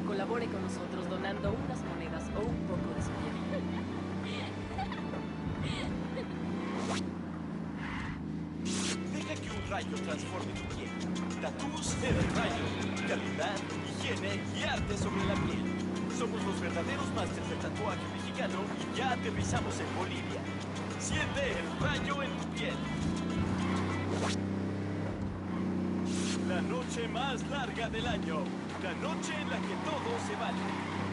Colabore con nosotros donando unas monedas o un poco de su tiempo. Deja que un rayo transforme tu piel. Tatús en el rayo. Calidad, higiene y arte sobre la piel. Somos los verdaderos másters del tatuaje mexicano y ya aterrizamos en Bolivia. Siente el rayo en tu piel. La noche más larga del año. La noche en la que todo se vale.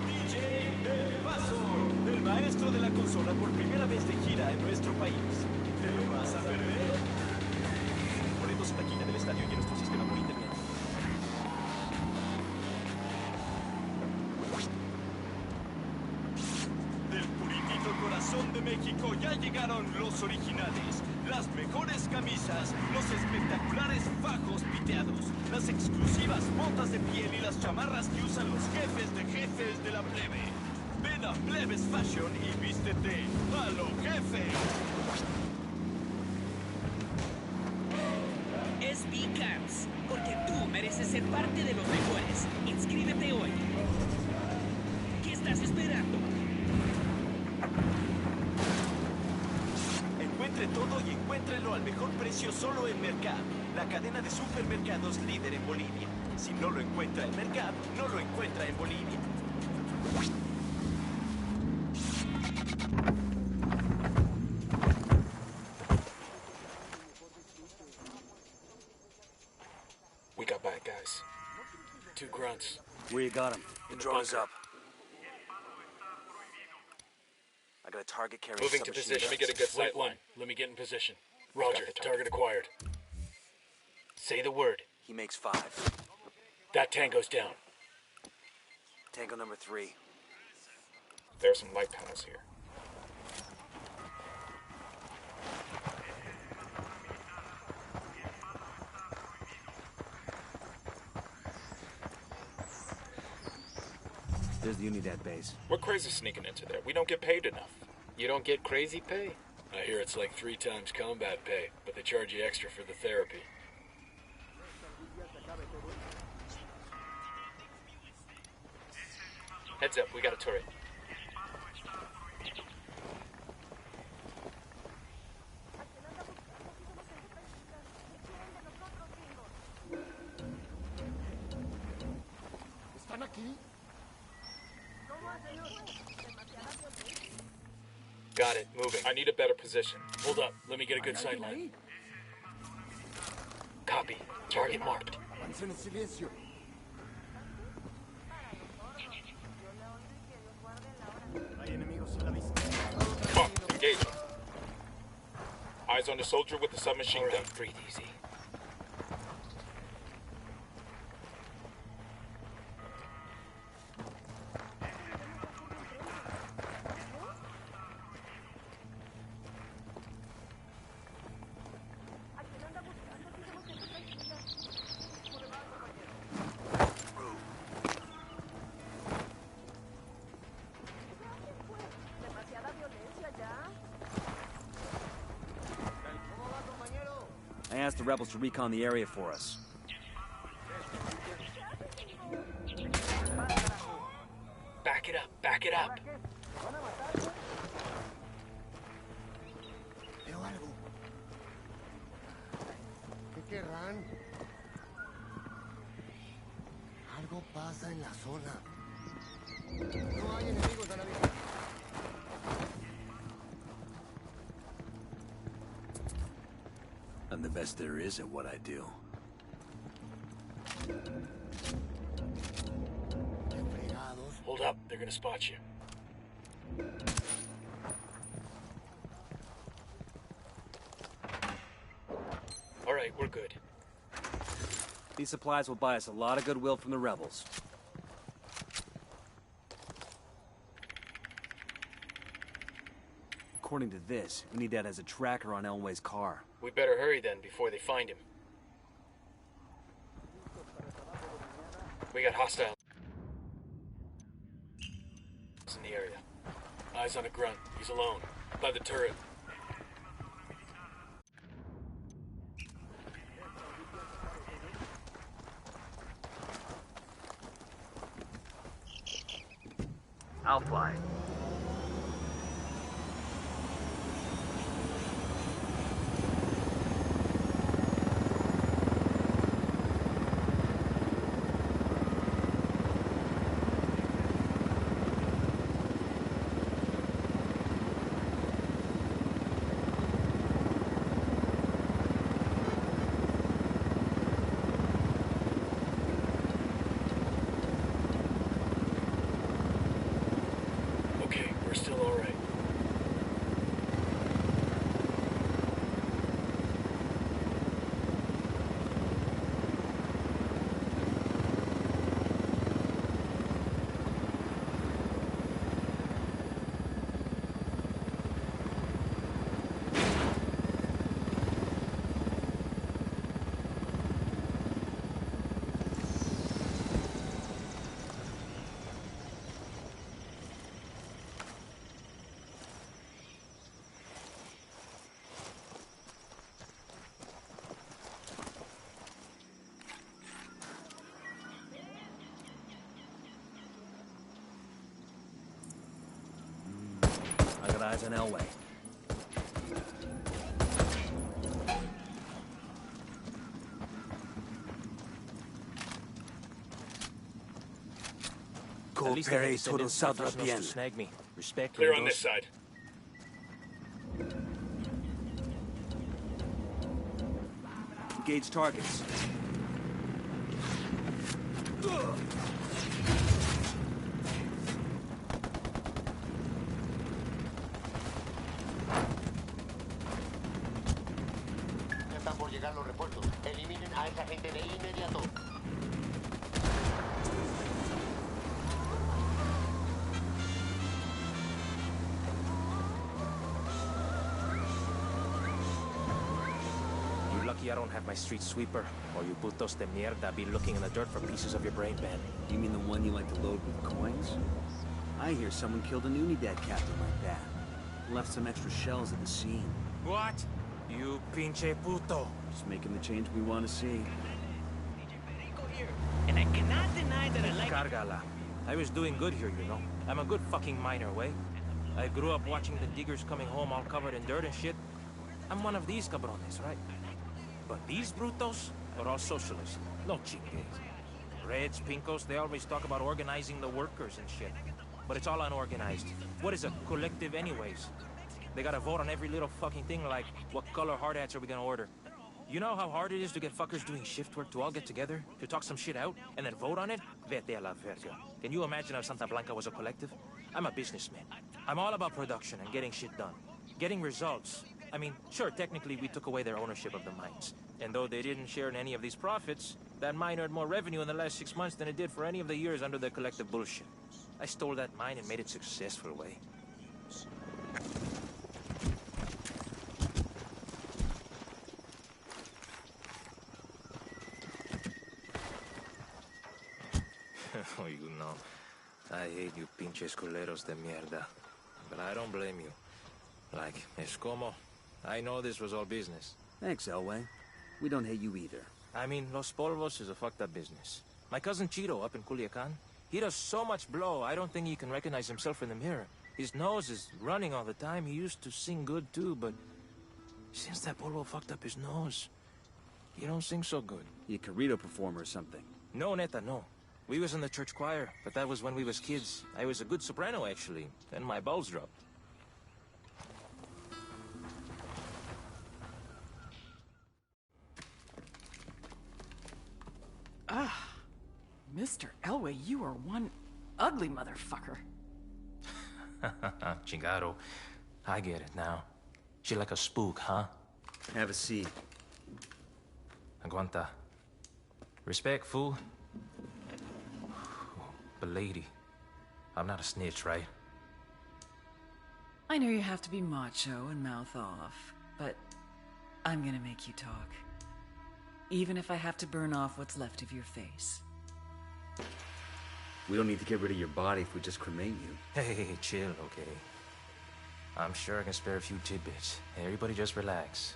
DJ El Paso, el maestro de la consola por primera vez de gira en nuestro país. ¿Te lo vas a perder? Ponemos en la quina del estadio y en nuestro sistema por internet. Del puritito corazón de México ya llegaron los originales. Las mejores camisas, los espectaculares fajos piteados, las exclusivas botas de piel y las chamarras que usan los jefes de la plebe. Ven a Plebes Fashion y vístete a lo jefe. SB Camps, porque tú mereces ser parte de los mejores. Inscríbete hoy. ¿Qué estás esperando? Encuentre todo y encuéntrelo al mejor precio solo en Mercado, la cadena de supermercados líder en Bolivia. Si no lo encuentra en Mercado, no lo encuentra en Bolivia. We got bad guys. 2 grunts. Where you got him? The drone is up. I got a target carrying Moving to submachine position. Let me guns. get a good sight line. Let me get in position. Roger. Target acquired. Say the word. He makes 5. That tango's down. Tango number 3. There are some light panels here. There's the Unidad base. We're crazy sneaking into there. We don't get paid enough. You don't get crazy pay? I hear it's like 3 times combat pay, but they charge you extra for the therapy. Heads up, we got a turret. ¿Están aquí? Got it. Moving. I need a better position. Hold up. Let me get a good sight line. Copy. Target marked. Avancen en silencio. Hay enemigos en la vista. Come on. Engage. Eyes on the soldier with the submachine gun. Breathe easy. I asked the rebels to recon the area for us. Back it up. Back it up. Veo algo. ¿Qué querrán? Algo pasa en la zona. No hay enemigos a la vista. I'm the best there is at what I do. Hold up. They're gonna spot you. All right, we're good. These supplies will buy us a lot of goodwill from the rebels. According to this, Unidad has a tracker on Elway's car. We better hurry then before they find him. We got hostiles in the area. Eyes on a grunt. He's alone. By the turret. I'll fly. Okay, we're still alright. I got eyes on Elway. Coopere, todo saldrá bien. Snag me. Respect. Clear on this side. Engage targets. Están por llegar los refuerzos. Eliminen a esa gente de inmediato. You're lucky I don't have my street sweeper, or you putos de mierda be looking in the dirt for pieces of your brain band. You mean the one you like to load with coins? I hear someone killed an Unidad captain like that. Left some extra shells at the scene. What? You pinche puto. Just making the change we want to see. And I cannot deny that I like... Cargala. I was doing good here, you know. I'm a good fucking miner, way. I grew up watching the diggers coming home all covered in dirt and shit. I'm one of these cabrones, right? But these brutos are all socialists. No chingues. Reds, pinkos, they always talk about organizing the workers and shit. But it's all unorganized. What is a collective anyways? They gotta vote on every little fucking thing like, what color hard hats are we gonna order? You know how hard it is to get fuckers doing shift work to all get together, to talk some shit out, and then vote on it? Vete a la verga. Can you imagine if Santa Blanca was a collective? I'm a businessman. I'm all about production and getting shit done. Getting results. I mean, sure, technically we took away their ownership of the mines. And though they didn't share in any of these profits, that mine earned more revenue in the last 6 months than it did for any of the years under the collective bullshit. I stole that mine and made it successful, way. Oh, you know, I hate you pinches culeros de mierda. But I don't blame you. Like, es como, I know this was all business. Thanks, Elway. We don't hate you either. I mean, Los Polvos is a fucked up business. My cousin Chito up in Culiacan, he does so much blow, I don't think he can recognize himself in the mirror. His nose is running all the time. He used to sing good too, but since that Polvo fucked up his nose, he don't sing so good. You a corrido performer or something? No, neta, no. We was in the church choir, but that was when we was kids. I was a good soprano, actually. Then my balls dropped. Ah, Mr. Elway, you are one ugly motherfucker. Chingado. I get it now. She like a spook, huh? Have a seat. Aguanta. Respect, fool. But lady, I'm not a snitch, right? I know you have to be macho and mouth off, but I'm gonna make you talk. Even if I have to burn off what's left of your face. We don't need to get rid of your body if we just cremate you. Hey, chill, okay? I'm sure I can spare a few tidbits. Everybody just relax.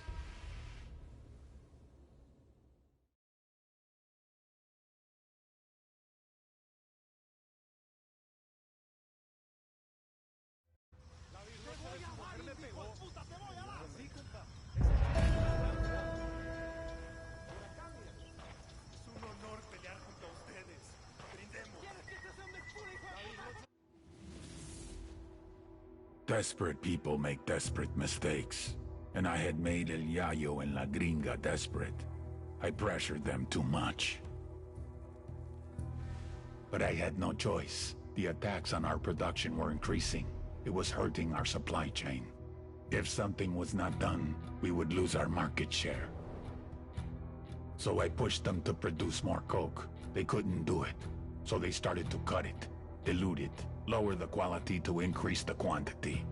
Desperate people make desperate mistakes. And I had made El Yayo and La Gringa desperate. I pressured them too much. But I had no choice. The attacks on our production were increasing. It was hurting our supply chain. If something was not done, we would lose our market share. So I pushed them to produce more coke. They couldn't do it. So they started to cut it, dilute it, lower the quality to increase the quantity.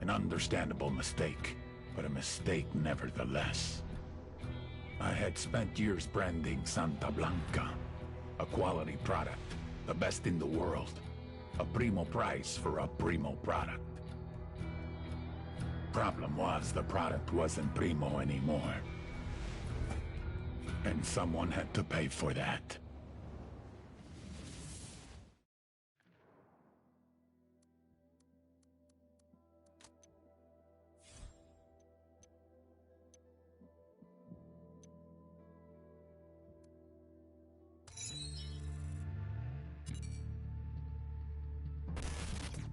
An understandable mistake, but a mistake nevertheless. I had spent years branding Santa Blanca, a quality product, the best in the world, a primo price for a primo product. Problem was, the product wasn't primo anymore. And someone had to pay for that.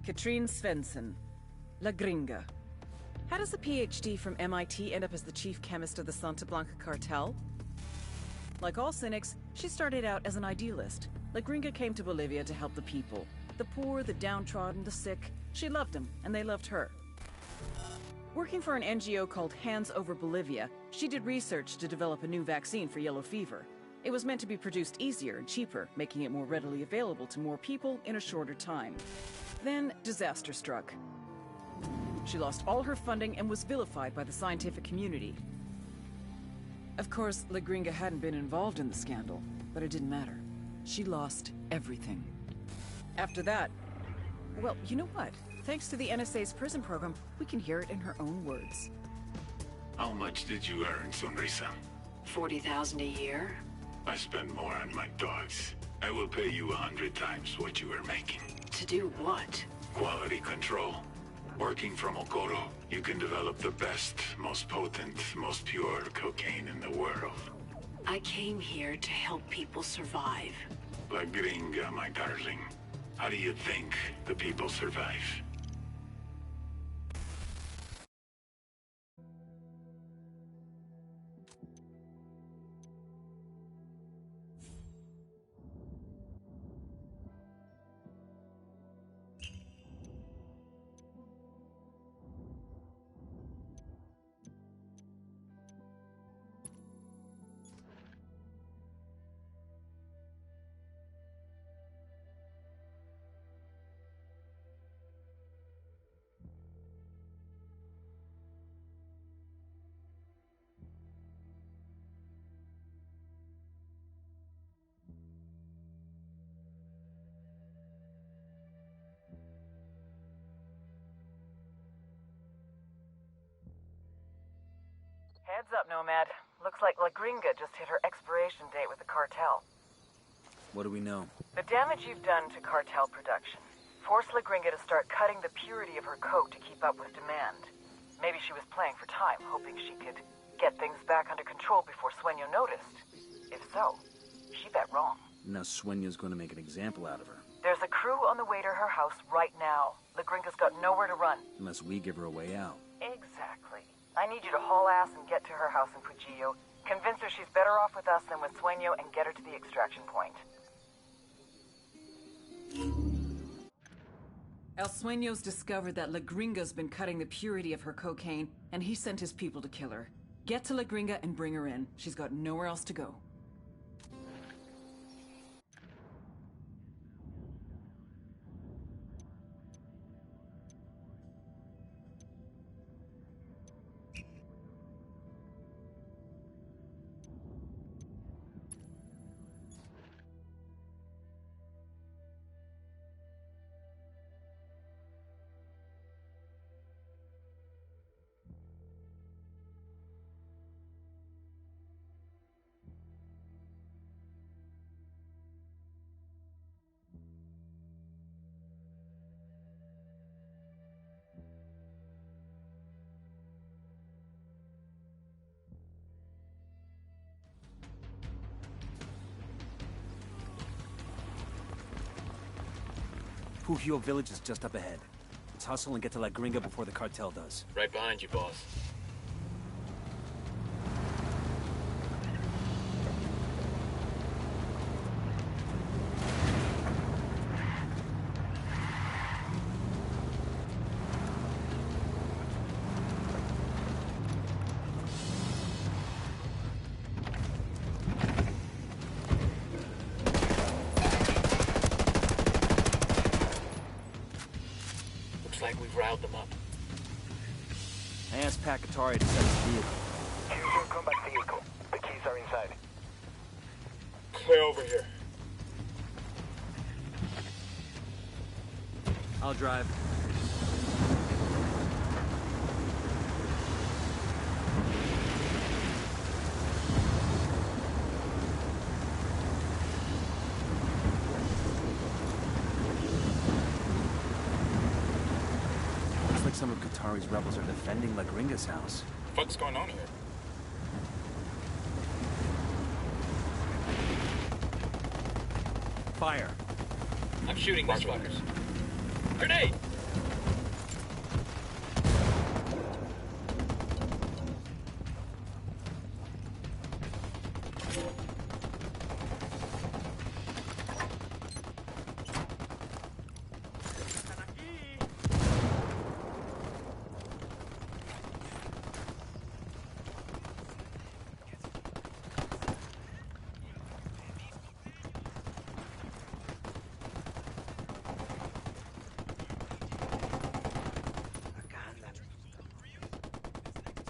Katrine Svensson, La Gringa. How does a PhD from MIT end up as the chief chemist of the Santa Blanca cartel? Like all cynics, she started out as an idealist. La Gringa came to Bolivia to help the people. The poor, the downtrodden, the sick. She loved them, and they loved her. Working for an NGO called Hands Over Bolivia, she did research to develop a new vaccine for yellow fever. It was meant to be produced easier and cheaper, making it more readily available to more people in a shorter time. Then, disaster struck. She lost all her funding and was vilified by the scientific community. Of course, La Gringa hadn't been involved in the scandal, but it didn't matter. She lost everything. After that, well, you know what? Thanks to the NSA's prison program, we can hear it in her own words. How much did you earn, Sonrisa? 40,000 a year? I spend more on my dogs. I will pay you 100 times what you are making. To do what? Quality control. Working from Okoro, you can develop the best, most potent, most pure cocaine in the world. I came here to help people survive. La Gringa, my darling. How do you think the people survive? Heads up, Nomad. Looks like La Gringa just hit her expiration date with the cartel. What do we know? The damage you've done to cartel production forced La Gringa to start cutting the purity of her coke to keep up with demand. Maybe she was playing for time, hoping she could get things back under control before Sueño noticed. If so, she bet wrong. Now Sueño's going to make an example out of her. There's a crew on the way to her house right now. La Gringa's got nowhere to run. Unless we give her a way out. Exactly. I need you to haul ass and get to her house in Pujillo. Convince her she's better off with us than with Sueño and get her to the extraction point. El Sueño's discovered that La Gringa's been cutting the purity of her cocaine, and he sent his people to kill her. Get to La Gringa and bring her in. She's got nowhere else to go. Refugio village is just up ahead. Let's hustle and get to La Gringa before the cartel does. Right behind you, boss. Like we've riled them up. I asked Pacatari to send his vehicle. Choose your combat vehicle. The keys are inside. Clear over here. I'll drive. Some of Qatari's rebels are defending La Gringa's house. What the fuck's going on here? Fire! I'm shooting these fuckers. Grenade!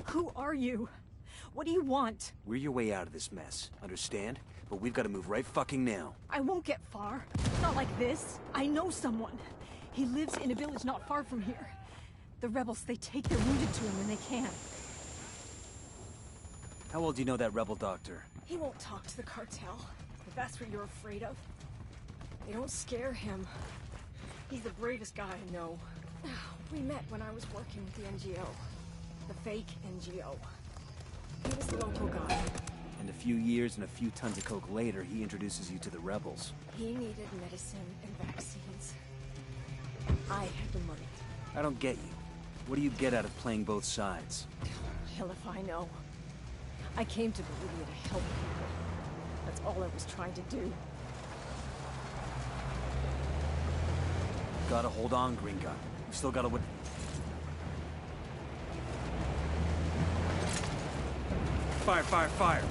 Who are you? What do you want? We're your way out of this mess, understand? But we've got to move right fucking now. I won't get far. Not like this. I know someone. He lives in a village not far from here. The rebels, they take their wounded to him when they can. How well do you know that rebel doctor? He won't talk to the cartel, if that's what you're afraid of. They don't scare him. He's the bravest guy I know. We met when I was working with the NGO. The fake NGO. He was the local guy. And a few years and a few tons of coke later, he introduces you to the rebels. He needed medicine and vaccines. I had the money. I don't get you. What do you get out of playing both sides? Hell if I know. I came to Bolivia to help people. That's all I was trying to do. Gotta hold on, Gringa. We still gotta win. Fire, fire, fire!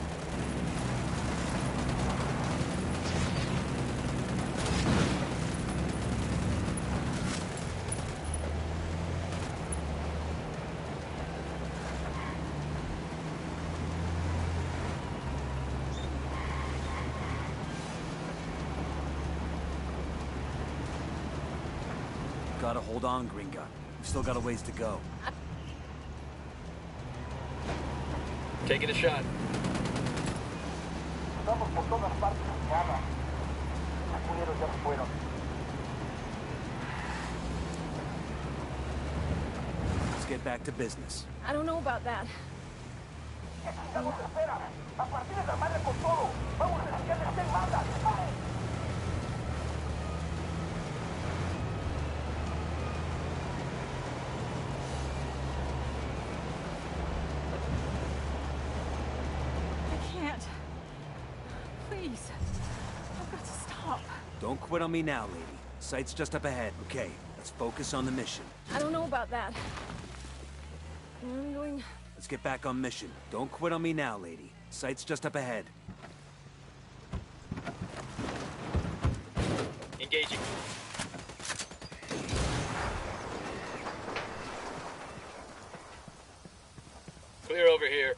Gotta hold on, Gringa. We've still got a ways to go. Taking a shot. Let's get back to business. I don't know about that. Please. I've got to stop. Don't quit on me now, lady. Site's just up ahead. Okay, let's focus on the mission. I don't know about that. I'm going... Let's get back on mission. Don't quit on me now, lady. Site's just up ahead. Engaging. Clear over here.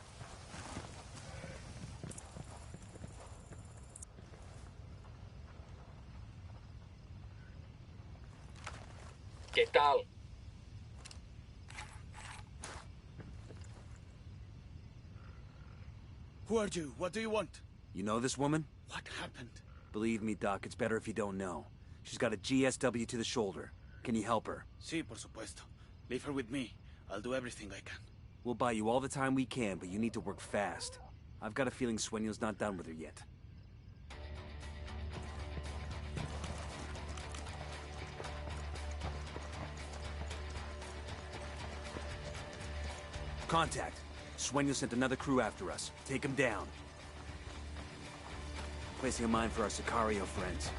¿Qué tal? Who are you? What do you want? You know this woman? What happened? Believe me, Doc, it's better if you don't know. She's got a GSW to the shoulder. Can you help her? Sí, por supuesto. Leave her with me. I'll do everything I can. We'll buy you all the time we can, but you need to work fast. I've got a feeling Sueño's not done with her yet. Contact. Sueño sent another crew after us. Take him down. Placing a mine for our Sicario friends.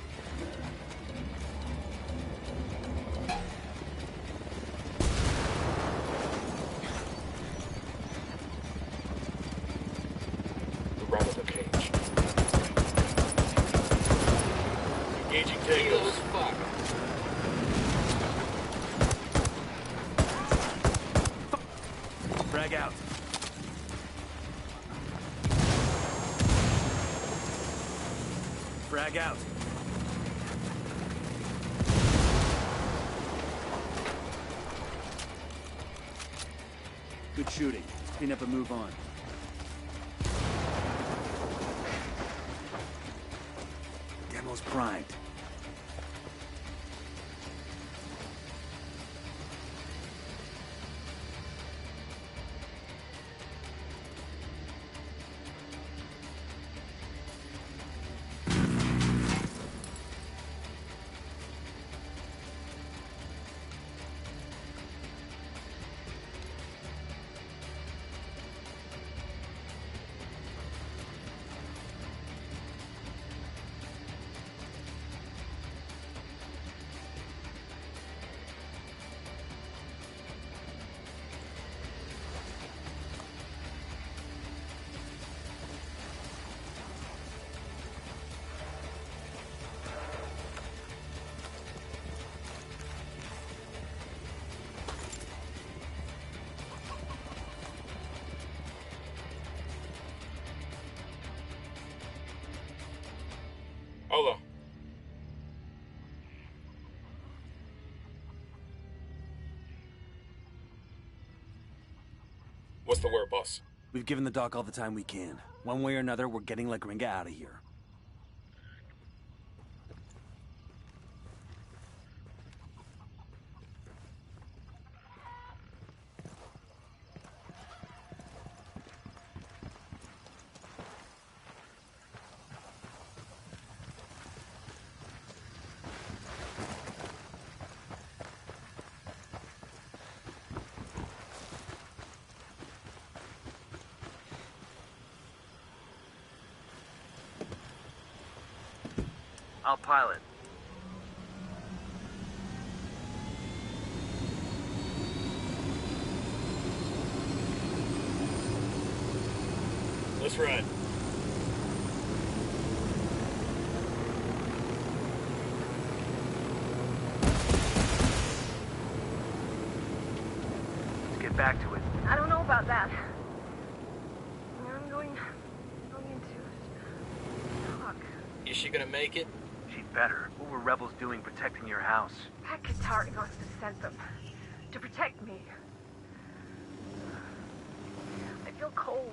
The replica cage. Engaging tangos. Fuck. Frag out. Frag out. Good shooting. Let's clean up and move on. Demo's primed. Hola. What's the word, boss? We've given the doc all the time we can. One way or another, we're getting La Gringa out of here. I'll pilot. Let's ride. Let's get back to it. I don't know about that. I'm going into talk. Is she gonna make it? She'd better. What were rebels doing protecting your house? Pat Katari must have sent them to protect me. I feel cold.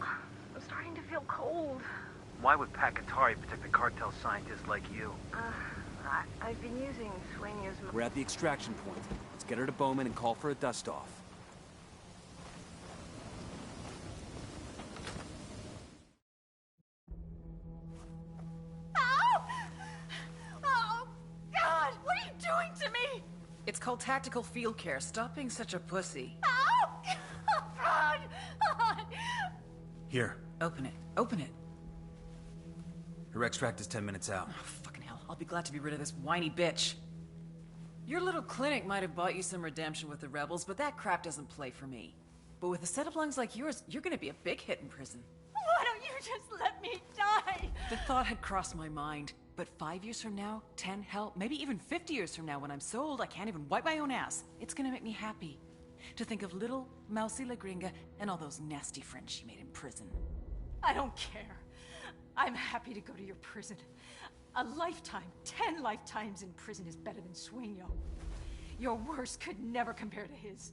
I'm starting to feel cold. Why would Pat Katari protect a cartel scientist like you? I've been using Sueño's... We're at the extraction point. Let's get her to Bowman and call for a dust-off. It's called tactical field care. Stop being such a pussy. Ow! Oh, God! Here. Open it. Open it. Her extract is 10 minutes out. Oh, fucking hell. I'll be glad to be rid of this whiny bitch. Your little clinic might have bought you some redemption with the rebels, but that crap doesn't play for me. But with a set of lungs like yours, you're gonna be a big hit in prison. Why don't you just let me die? The thought had crossed my mind. But 5 years from now, 10, hell, maybe even 50 years from now, when I'm so old I can't even wipe my own ass, it's gonna make me happy to think of little mousy La Gringa and all those nasty friends she made in prison. I don't care. I'm happy to go to your prison. A lifetime, 10 lifetimes in prison is better than Sueño. Your worst could never compare to his.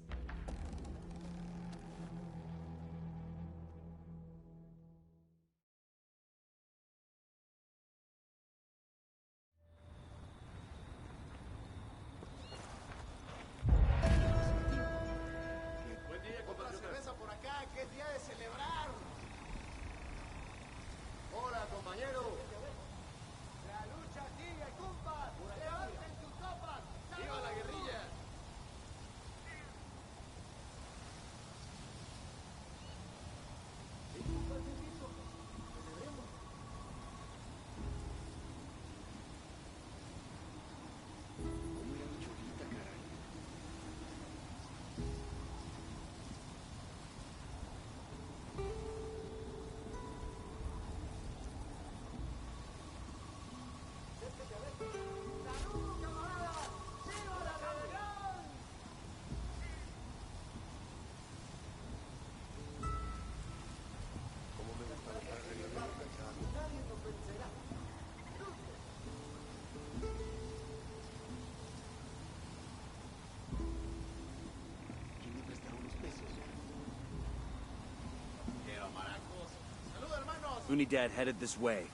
Unidad headed this way.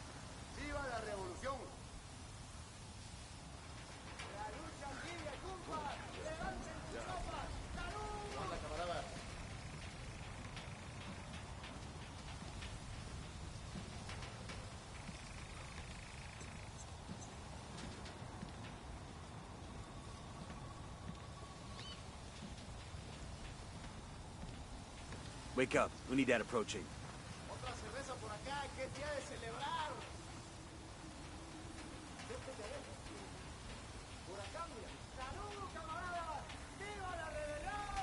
Wake up. Unidad approaching. Otra cerveza por acá. ¿Qué día de celebrar? Por acá, mira. ¡Salud, camaradas! ¡Viva la rebelión!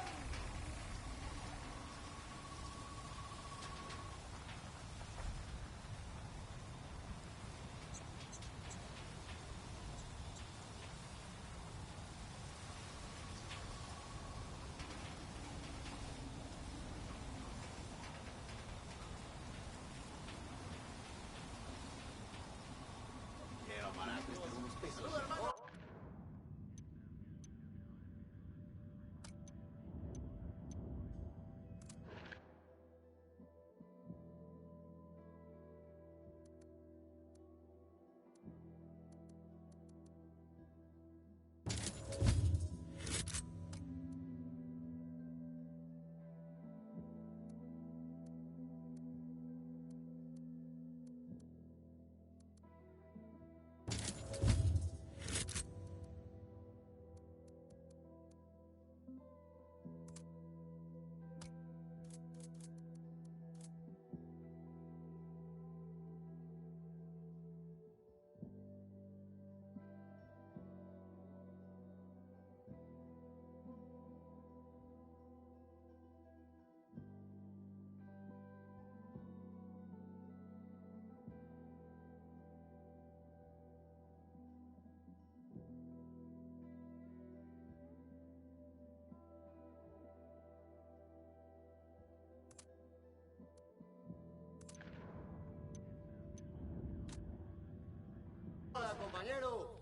Hola, compañero.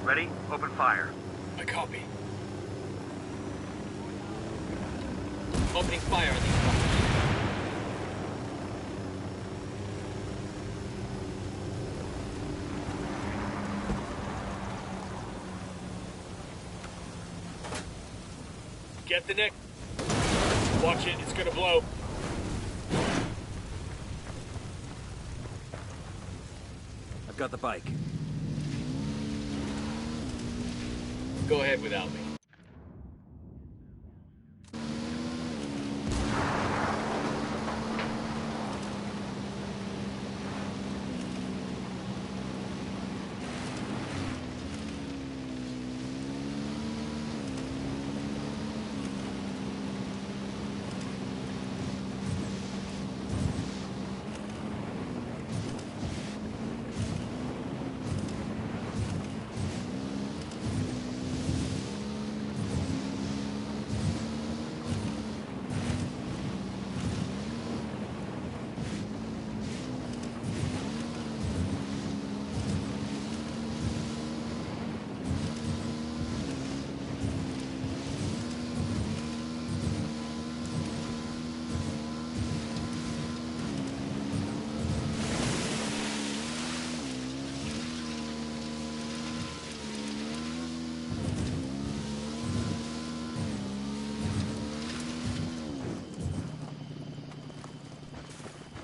Ready? Open fire. I copy. Opening fire on these fuckers. Get the Nick. Watch it, it's gonna blow. I've got the bike. Go ahead without me.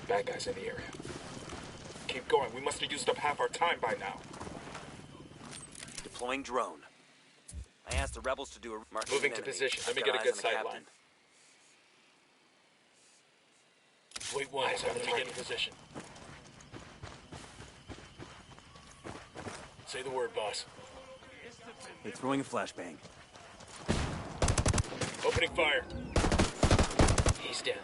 Bad guys in the area. Keep going. We must have used up half our time by now. Deploying drone. I asked the rebels to do a marking Moving to enemy. position. Let me I've get got a good eyes on the sight captain. line. Wait one. Eyes on the target. Position. Say the word, boss. They're throwing a flashbang. Opening fire. He's down.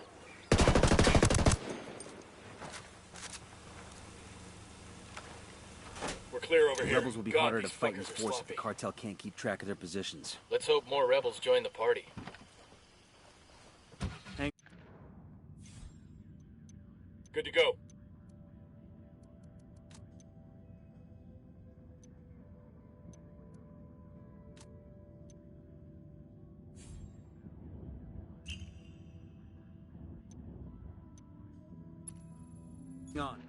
We're clear over The here. rebels will be God, harder to these fight in fuckers are force if the sloppy. cartel can't keep track of their positions. Let's hope more rebels join the party. Good to go. On.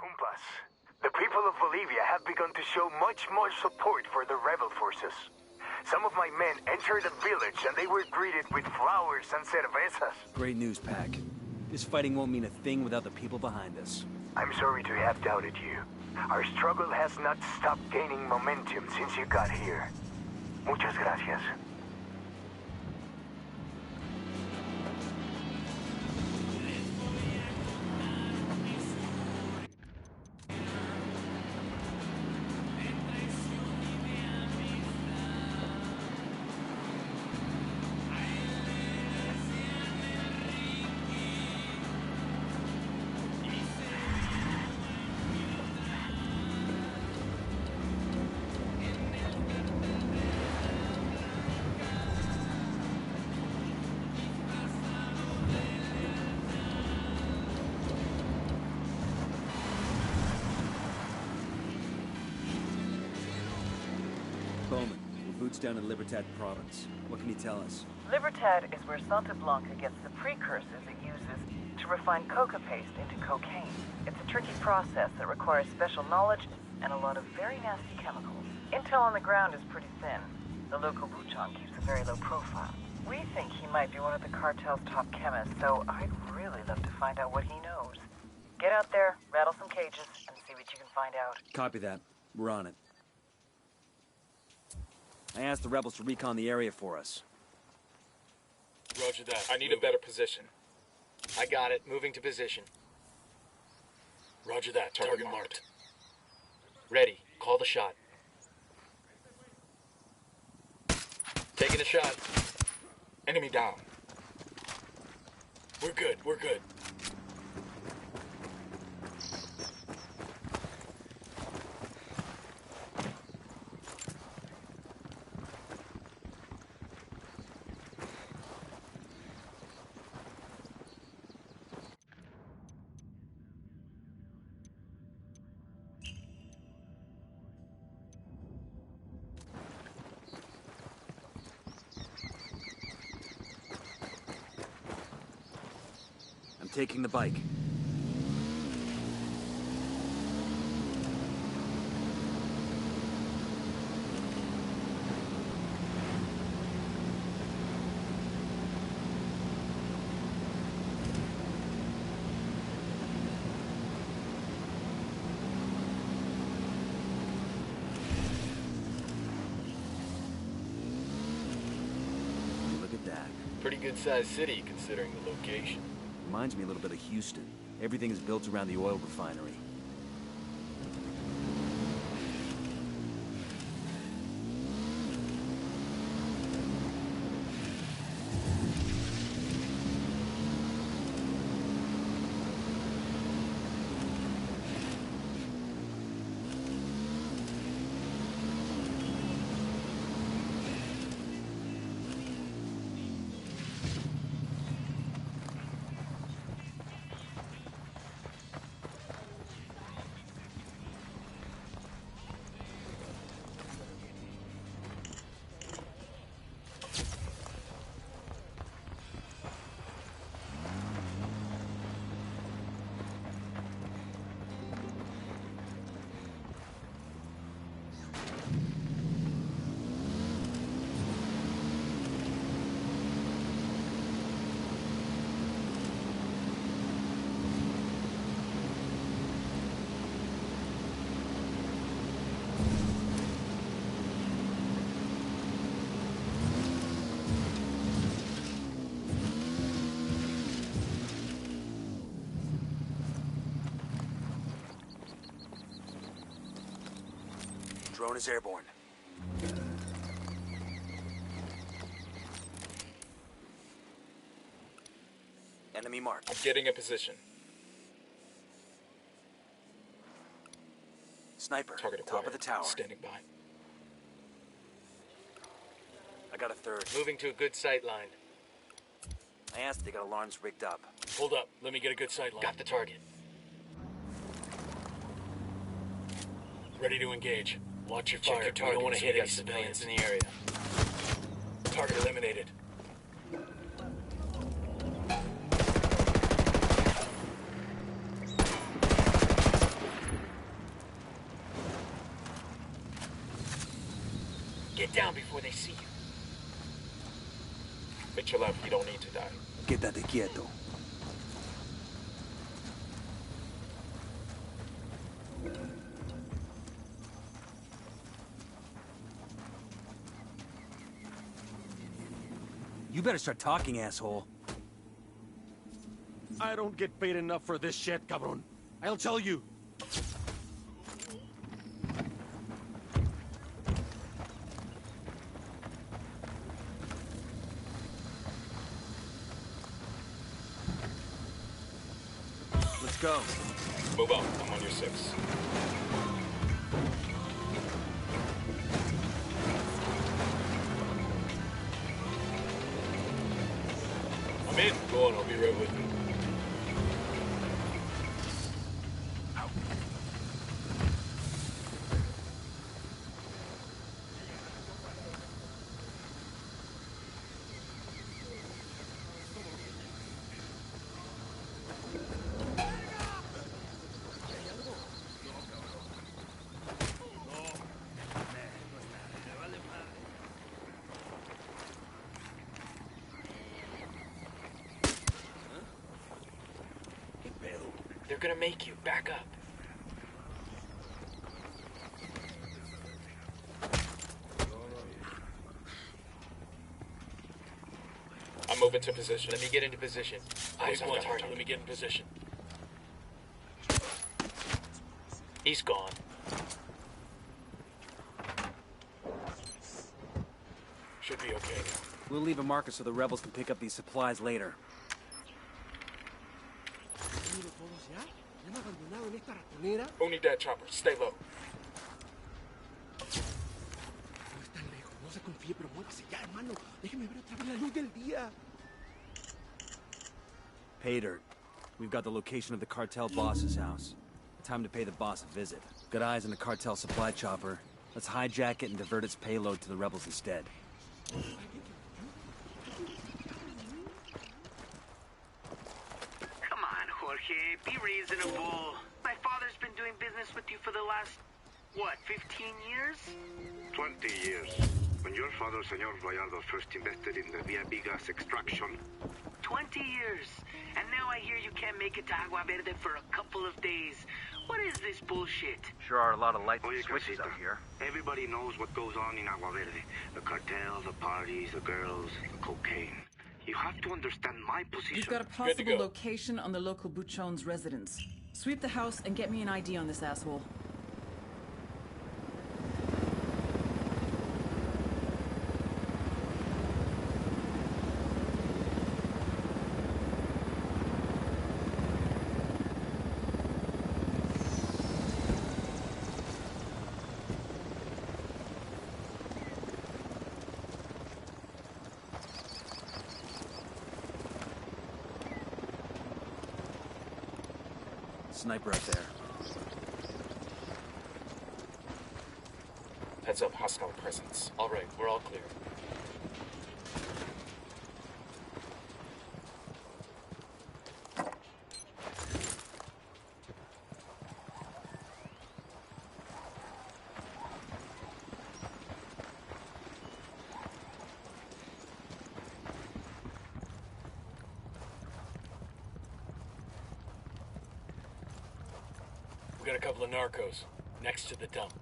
Kumpas, the people of Bolivia have begun to show much more support for the rebel forces. Some of my men entered the village and they were greeted with flowers and cervezas. Great news, Pac. This fighting won't mean a thing without the people behind us. I'm sorry to have doubted you. Our struggle has not stopped gaining momentum since you got here. Muchas gracias. Bowman, we're boots down in Libertad province. What can you tell us? Libertad is where Santa Blanca gets the precursors it uses to refine coca paste into cocaine. It's a tricky process that requires special knowledge and a lot of very nasty chemicals. Intel on the ground is pretty thin. The local Buchon keeps a very low profile. We think he might be one of the cartel's top chemists, so I'd really love to find out what he knows. Get out there, rattle some cages, and see what you can find out. Copy that. We're on it. I asked the rebels to recon the area for us. Roger that. I need a better position. I got it. Moving to position. Roger that. Target marked. Ready. Call the shot. Taking a shot. Enemy down. We're good. We're good. I'm taking the bike. Look at that. Pretty good-sized city, considering the location. Reminds me a little bit of Houston. Everything is built around the oil refinery. Drone is airborne. Enemy marked. I'm getting a position. Sniper, Target top of the tower. Standing by. I got a third. Moving to a good sight line. I asked, they got alarms rigged up. Hold up, let me get a good sight line. Got the target. Ready to engage. Watch your fire. Check your target. We don't want to hit any civilians civilians in the area. Target eliminated. Get down before they see you. Hit your left, you don't need to die. Quédate quieto. You better start talking, asshole. I don't get paid enough for this shit, cabron. I'll tell you. Let's go. Move up, I'm on your 6. I'm in. Go on, I'll be right with you. They're gonna make you. Back up. I'm moving to position. Let me get into position. Eyes on the target. Let me get in position. He's gone. Should be okay. We'll leave a marker so the rebels can pick up these supplies later. Who need that chopper? Stay low. Pay dirt. We've got the location of the cartel boss's house. Time to pay the boss a visit. Got eyes on the cartel supply chopper. Let's hijack it and divert its payload to the rebels instead. Come on, Jorge. Be reasonable. My father's been doing business with you for the last, what, 15 years? 20 years. When your father, Senor Gallardo, first invested in the Via Vigas extraction. 20 years. And now I hear you can't make it to Agua Verde for a couple of days. What is this bullshit? Sure are a lot of lights and switches out here. Everybody knows what goes on in Agua Verde. The cartel, the parties, the girls, the cocaine. You have to understand my position. We've got a possible location on the local Buchon's residence. Sweep the house and get me an ID on this asshole. Sniper up there. Heads up, hostile presence. All right, we're all clear. We got a couple of narcos next to the dump.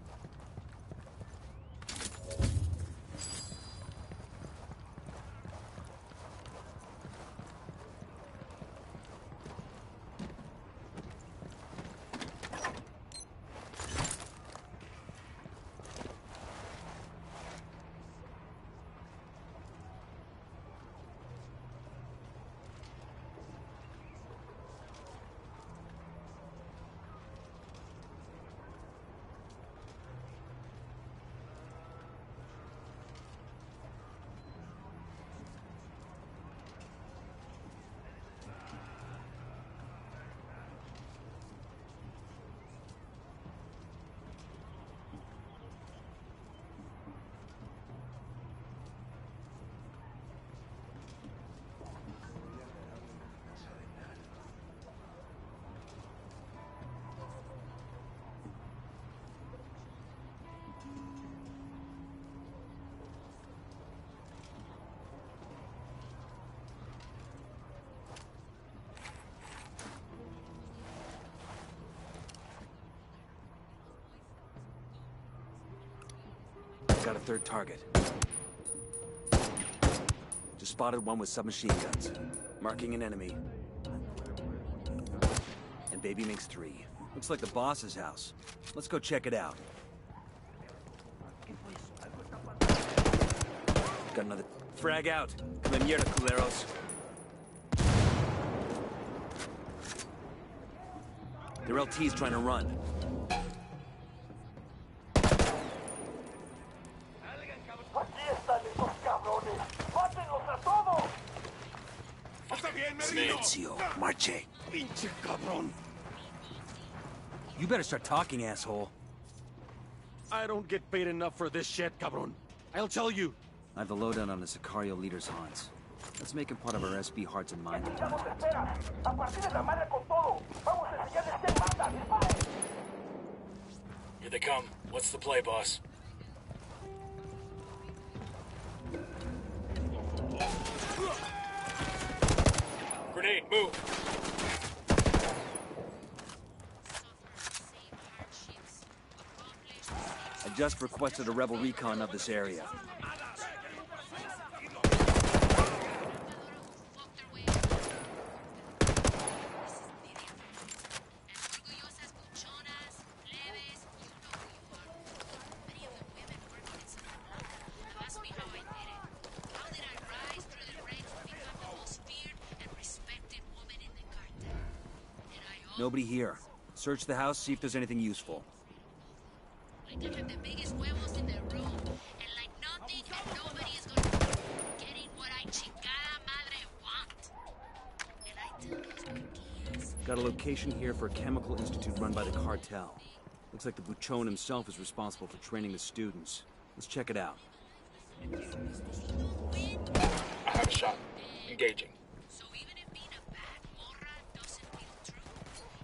got a third target. Just spotted one with submachine guns. Marking an enemy. And baby makes 3. Looks like the boss's house. Let's go check it out. Got another... Frag out. Come mierda, culeros. Their LT's trying to run. Silencio, marche. Pinche cabrón. You better start talking, asshole. I don't get paid enough for this shit, cabrón. I'll tell you. I have the lowdown on the Sicario leader's haunts. Let's make him part of our SB Hearts and Minds. Here they come. What's the play, boss? Grenade, move! I just requested a rebel recon of this area. Nobody here. Search the house, see if there's anything useful. I have the biggest huevos in the room, and like nothing and nobody is gonna getting what I chingada madre want. And I tell those cookies. Got a location here for a chemical institute run by the cartel. Looks like the Buchon himself is responsible for training the students. Let's check it out. I have a shot. Engaging.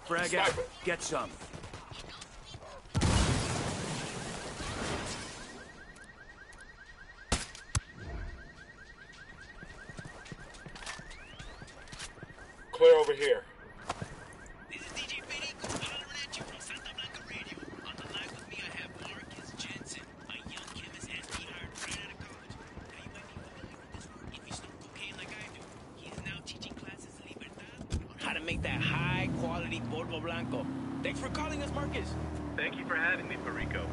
Frag out. Get some. Clear over here. This is DJ Perico hollering at you from Santa Blanca Radio. On the line with me, I have Marcus Jensen, a young chemist SB hired right out of college. Now, you might be familiar with this work if you snort cocaine like I do. He is now teaching classes in Libertad on how to make that high-quality polvo blanco. Thanks for calling us, Marcus. Thank you for having me, Perico.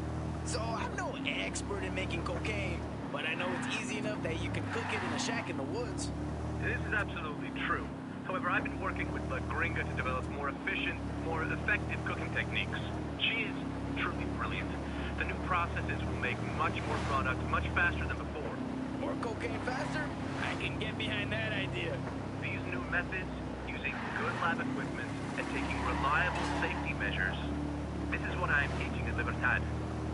So, I'm no expert in making cocaine, but I know it's easy enough that you can cook it in a shack in the woods. This is absolutely true. However, I've been working with La Gringa to develop more efficient, more effective cooking techniques. She is truly brilliant. The new processes will make much more product much faster than before. More cocaine faster? I can get behind that idea. These new methods, using good lab equipment and taking reliable safety measures. This is what I am teaching at Libertad.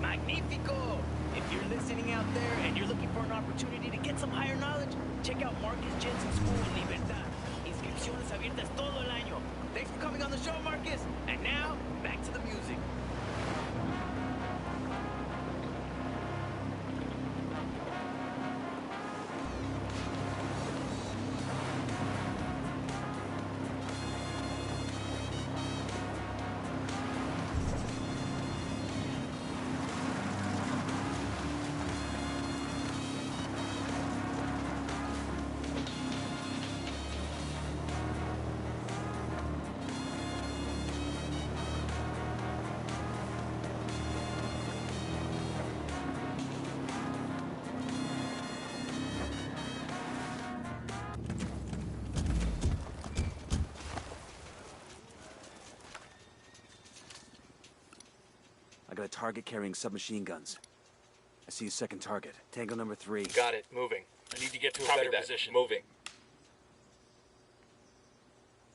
Magnifico! If you're listening out there and you're looking for an opportunity to get some higher knowledge, check out Marcus Jensen's school in Libertad. Inscripciones abiertas todo el año. Thanks for coming on the show, Marcus. And now, back to the music. I got a target carrying submachine guns. I see a second target. Tango number 3. Got it. Moving. I need to get to a better position. Moving.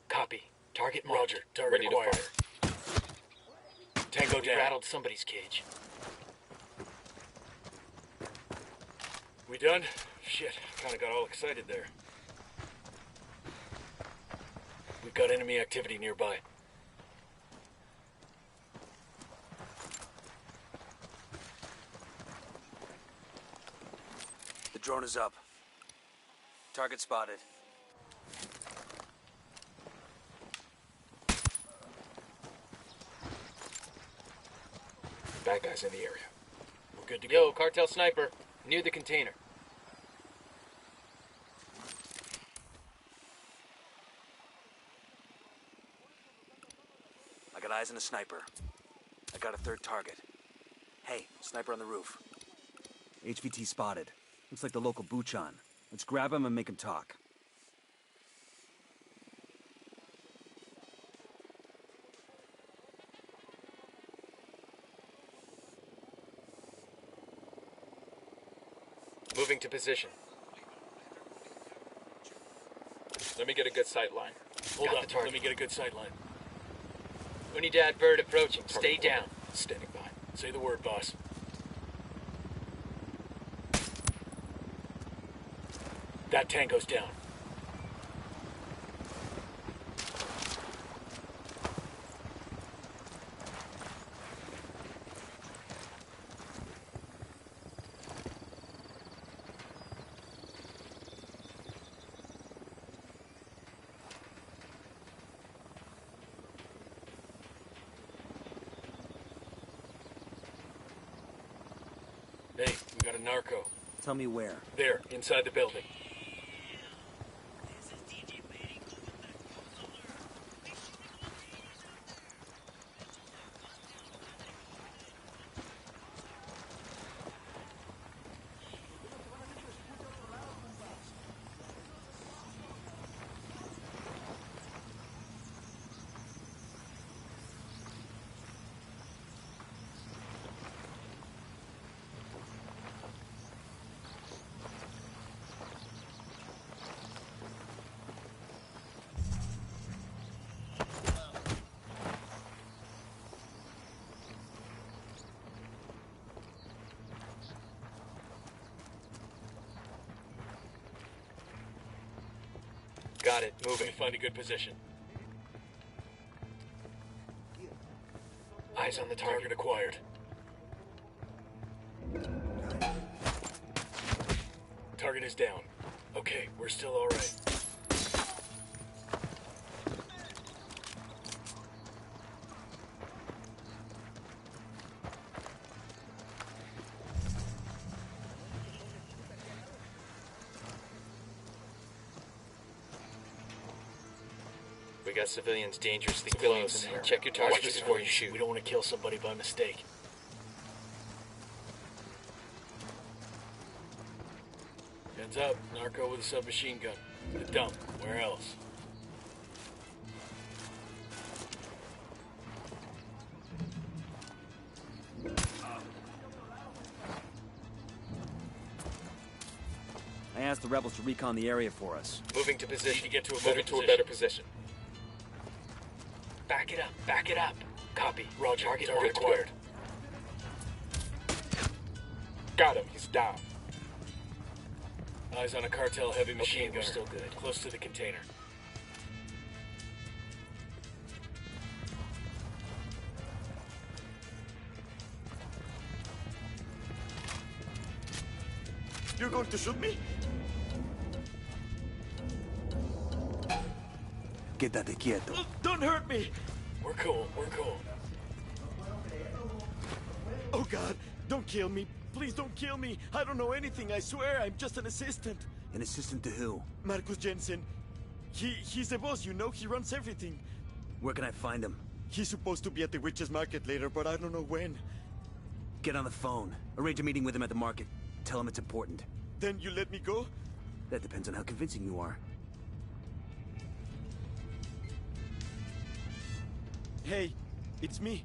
Copy. Target marked. Roger. Target Ready acquired. to fire. Tango We down. rattled somebody's cage. We done? Shit, kinda got all excited there. We've got enemy activity nearby. The drone is up. Target spotted. Bad guys in the area. We'll good to go. Yo, cartel sniper. Near the container. I got eyes on a sniper. I got a third target. Hey, sniper on the roof. HVT spotted. Looks like the local Buchan. Let's grab him and make him talk. Moving to position. Let me get a good sight line. Hold Got up, the target. let me get a good sight line. Unidad bird approaching. Stay down. Standing by. Say the word, boss. That tango's down. Hey, we got a narco. Tell me where. There, inside the building. Got it. Moving. Let me find a good position. Eyes on the Target target. acquired. Target is down. Okay, we're still all right. We got civilians dangerously close. Check your targets before you shoot. We don't want to kill somebody by mistake. Heads up, narco with a submachine gun. The dump. Where else? I asked the rebels to recon the area for us. Moving to position. Need to get to a Moving better to a position. better position. Back it up. Back it up. Copy. Roger. Target Acquired. Got him. He's down. Eyes on a cartel heavy machine gun. we're still good. Close to the container. You're going to shoot me? Quédate quieto. Don't hurt me! We're cool. We're cool. Oh God, don't kill me. Please don't kill me. I don't know anything, I swear. I'm just an assistant. An assistant to who? Marcus Jensen. He's the boss, you know? He runs everything. Where can I find him? He's supposed to be at the witch's market later, but I don't know when. Get on the phone. Arrange a meeting with him at the market. Tell him it's important. Then you let me go? That depends on how convincing you are. Hey, it's me.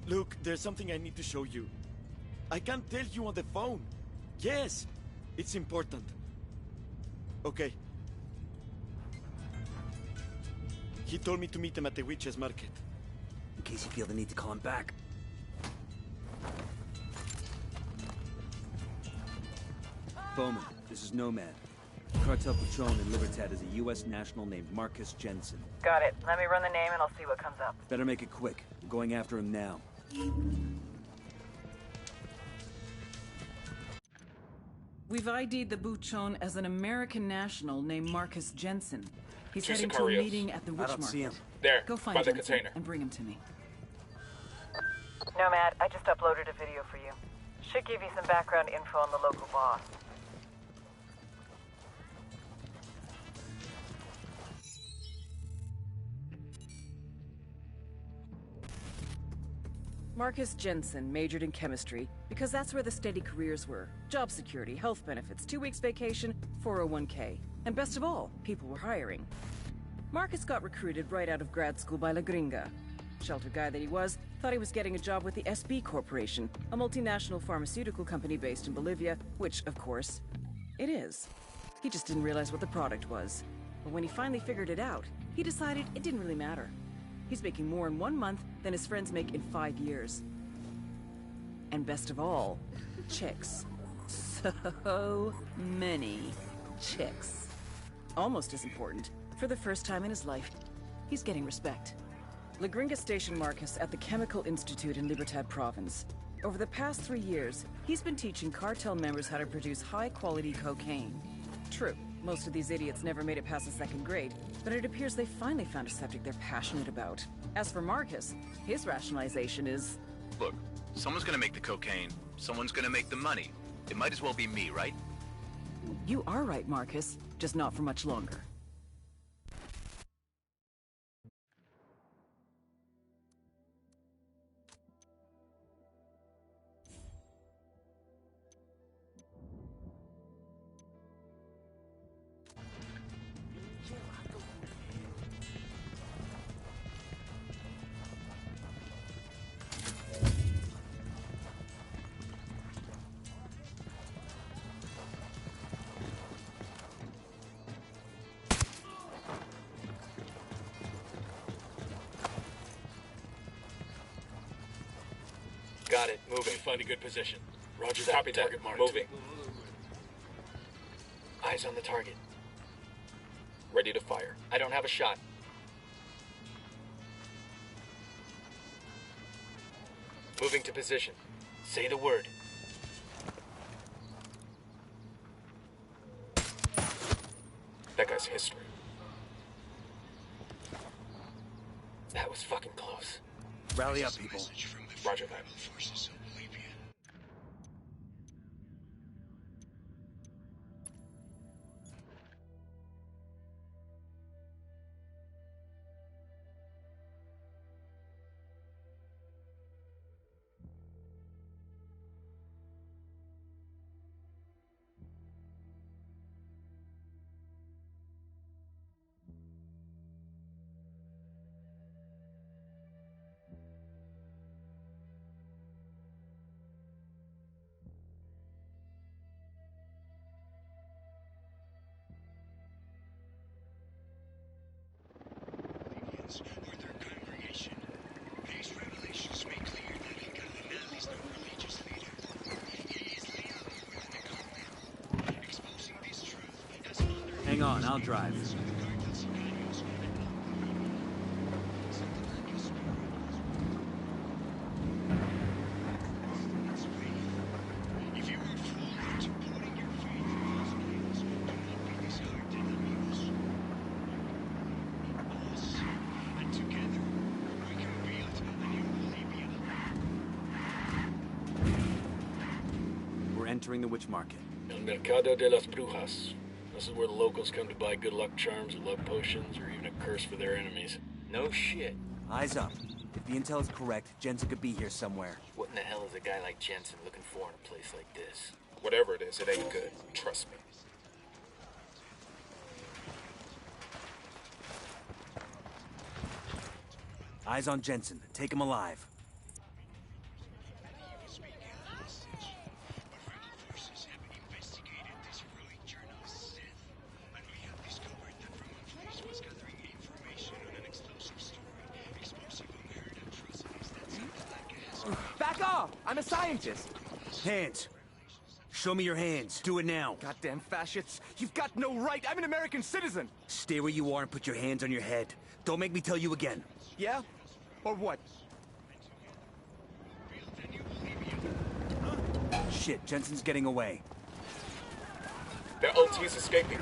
Look, there's something I need to show you. I can't tell you on the phone. Yes, it's important. Okay. He told me to meet him at the witch's market. In case you feel the need to call him back. Bowman, this is Nomad. Cartel Patron in Libertad is a U.S. national named Marcus Jensen. Got it. Let me run the name and I'll see what comes up. Better make it quick. We're going after him now. We've ID'd the Buchon as an American national named Marcus Jensen. He's Two heading to a Sicarios. meeting at the witch I don't market. see him. There, Go find by the Jensen container. and bring him to me. Nomad, I just uploaded a video for you. Should give you some background info on the local boss. Marcus Jensen majored in chemistry because that's where the steady careers were. Job security, health benefits, 2 weeks vacation, 401k. And best of all, people were hiring. Marcus got recruited right out of grad school by La Gringa. Sheltered guy that he was, thought he was getting a job with the SB Corporation, a multinational pharmaceutical company based in Bolivia, which, of course, it is. He just didn't realize what the product was. But when he finally figured it out, he decided it didn't really matter. He's making more in 1 month than his friends make in 5 years. And best of all, chicks. So many chicks. Almost as important, for the first time in his life, he's getting respect. La Gringa stationed Marcus at the Chemical Institute in Libertad Province. Over the past 3 years, he's been teaching cartel members how to produce high-quality cocaine. True, most of these idiots never made it past the 2nd grade, but it appears they finally found a subject they're passionate about. As for Marcus, his rationalization is... Look, someone's gonna make the cocaine, someone's gonna make the money. It might as well be me, right? You are right, Marcus. Just not for much longer. Got it. Moving. Find a good position. Roger that. Copy that. Target marked. Moving. Eyes on the target. Ready to fire. I don't have a shot. Moving to position. Say the word. That guy's history. That was fucking close. Rally up, people. Roger that. Or their congregation. These revelations make clear that Cardinal is no religious leader. He is leader within the government. Exposing this truth as other... Hang on, I'll drive. Entering the witch market. El Mercado de las Brujas. This is where the locals come to buy good luck charms or love potions or even a curse for their enemies. No shit. Eyes up. If the intel is correct, Jensen could be here somewhere. What in the hell is a guy like Jensen looking for in a place like this? Whatever it is, it ain't good. Trust me. Eyes on Jensen. Take him alive. Back off! I'm a scientist! Hands! Show me your hands. Do it now. Goddamn fascists! You've got no right! I'm an American citizen! Stay where you are and put your hands on your head. Don't make me tell you again. Yeah? Or what? Shit, Jensen's getting away. Their OT's escaping.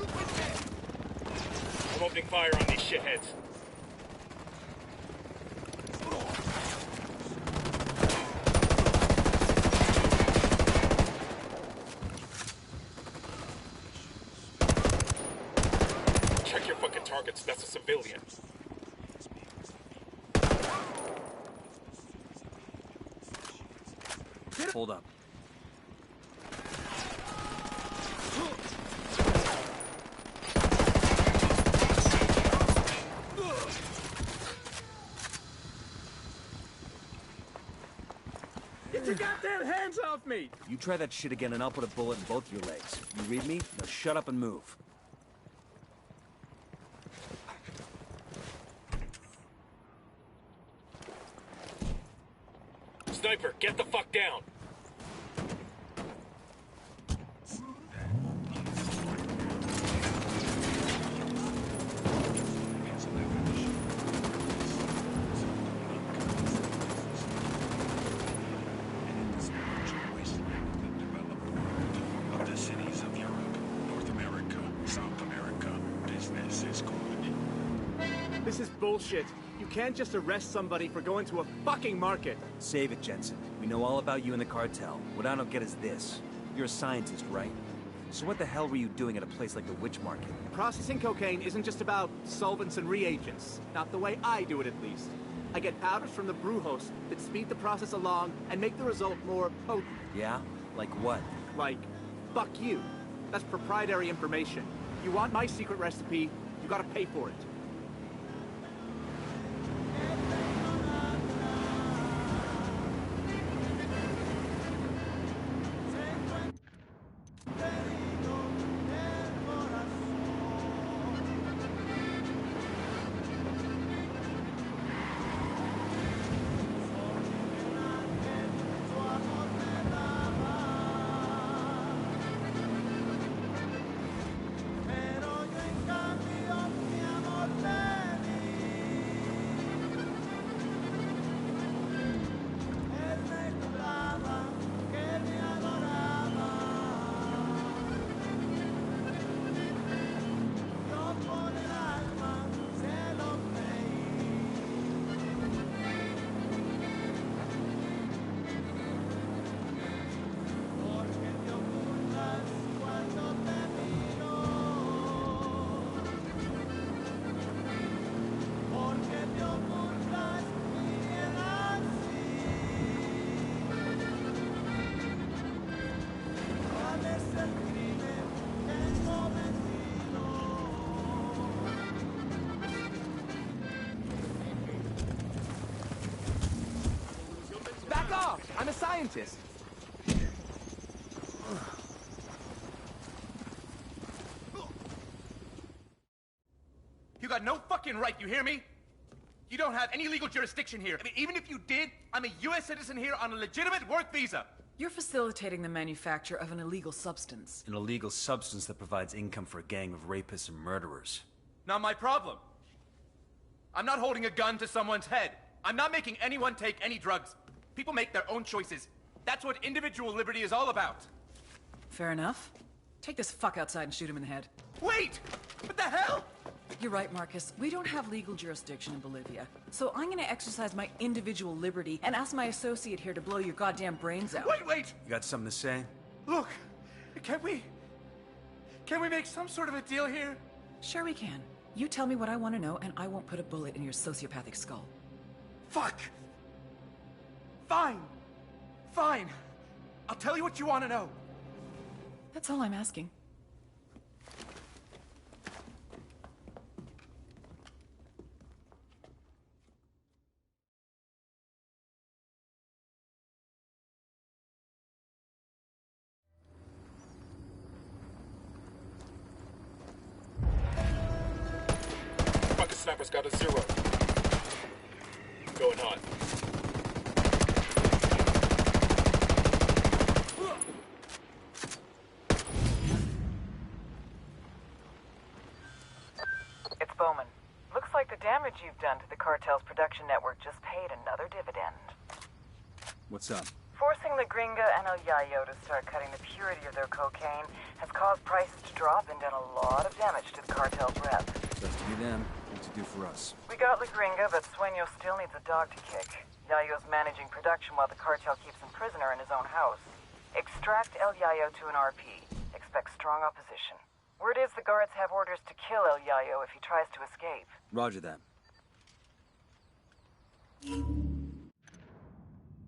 I'm opening fire on these shitheads. civilian. Hold up. Get your goddamn hands off me! You try that shit again and I'll put a bullet in both your legs. You read me? Now shut up and move. Sniper, get the fuck down! Of the cities of Europe, North America, South America, business is good. This is bullshit. You can't just arrest somebody for going to a fucking market. Save it, Jensen. We know all about you and the cartel. What I don't get is this. You're a scientist, right? So what the hell were you doing at a place like the Witch Market? Processing cocaine isn't just about solvents and reagents. Not the way I do it, at least. I get powders from the brew host that speed the process along and make the result more potent. Yeah? Like what? Like, fuck you. That's proprietary information. You want my secret recipe, you gotta pay for it. Back off! I'm a scientist. You got no fucking right, you hear me? You don't have any legal jurisdiction here. I mean, even if you did, I'm a U.S. citizen here on a legitimate work visa. You're facilitating the manufacture of an illegal substance. An illegal substance that provides income for a gang of rapists and murderers. Not my problem. I'm not holding a gun to someone's head. I'm not making anyone take any drugs. People make their own choices. That's what individual liberty is all about. Fair enough. Take this fuck outside and shoot him in the head. Wait! What the hell? You're right, Marcus. We don't have legal jurisdiction in Bolivia. So I'm gonna exercise my individual liberty and ask my associate here to blow your goddamn brains out. Wait! You got something to say? Look, can we make some sort of a deal here? Sure we can. You tell me what I want to know and I won't put a bullet in your sociopathic skull. Fuck! Fine. I'll tell you what you want to know. That's all I'm asking. Fucking sniper's got a 0. Going hot. It's Bowman. Looks like the damage you've done to the cartel's production network just paid another dividend. What's up? Forcing the Gringa and El Yayo to start cutting the purity of their cocaine has caused prices to drop and done a lot of damage to the cartel's rep. It's up to you then. What to do for us? We got La Gringa, but Sueño still needs a dog to kick. Yayo's managing production while the cartel keeps him prisoner in his own house. Extract El Yayo to an RP. Expect strong opposition. Word is the guards have orders to kill El Yayo if he tries to escape. Roger that.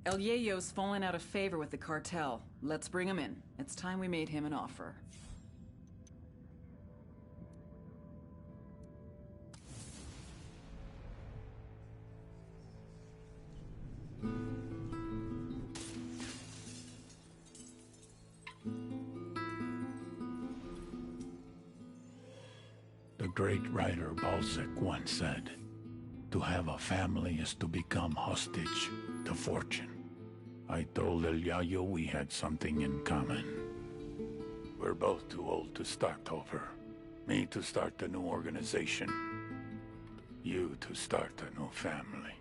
El Yayo's fallen out of favor with the cartel. Let's bring him in. It's time we made him an offer. The great writer Balzac once said, "To have a family is to become hostage to fortune." I told El Yayo we had something in common. We're both too old to start over. Me to start a new organization. You to start a new family.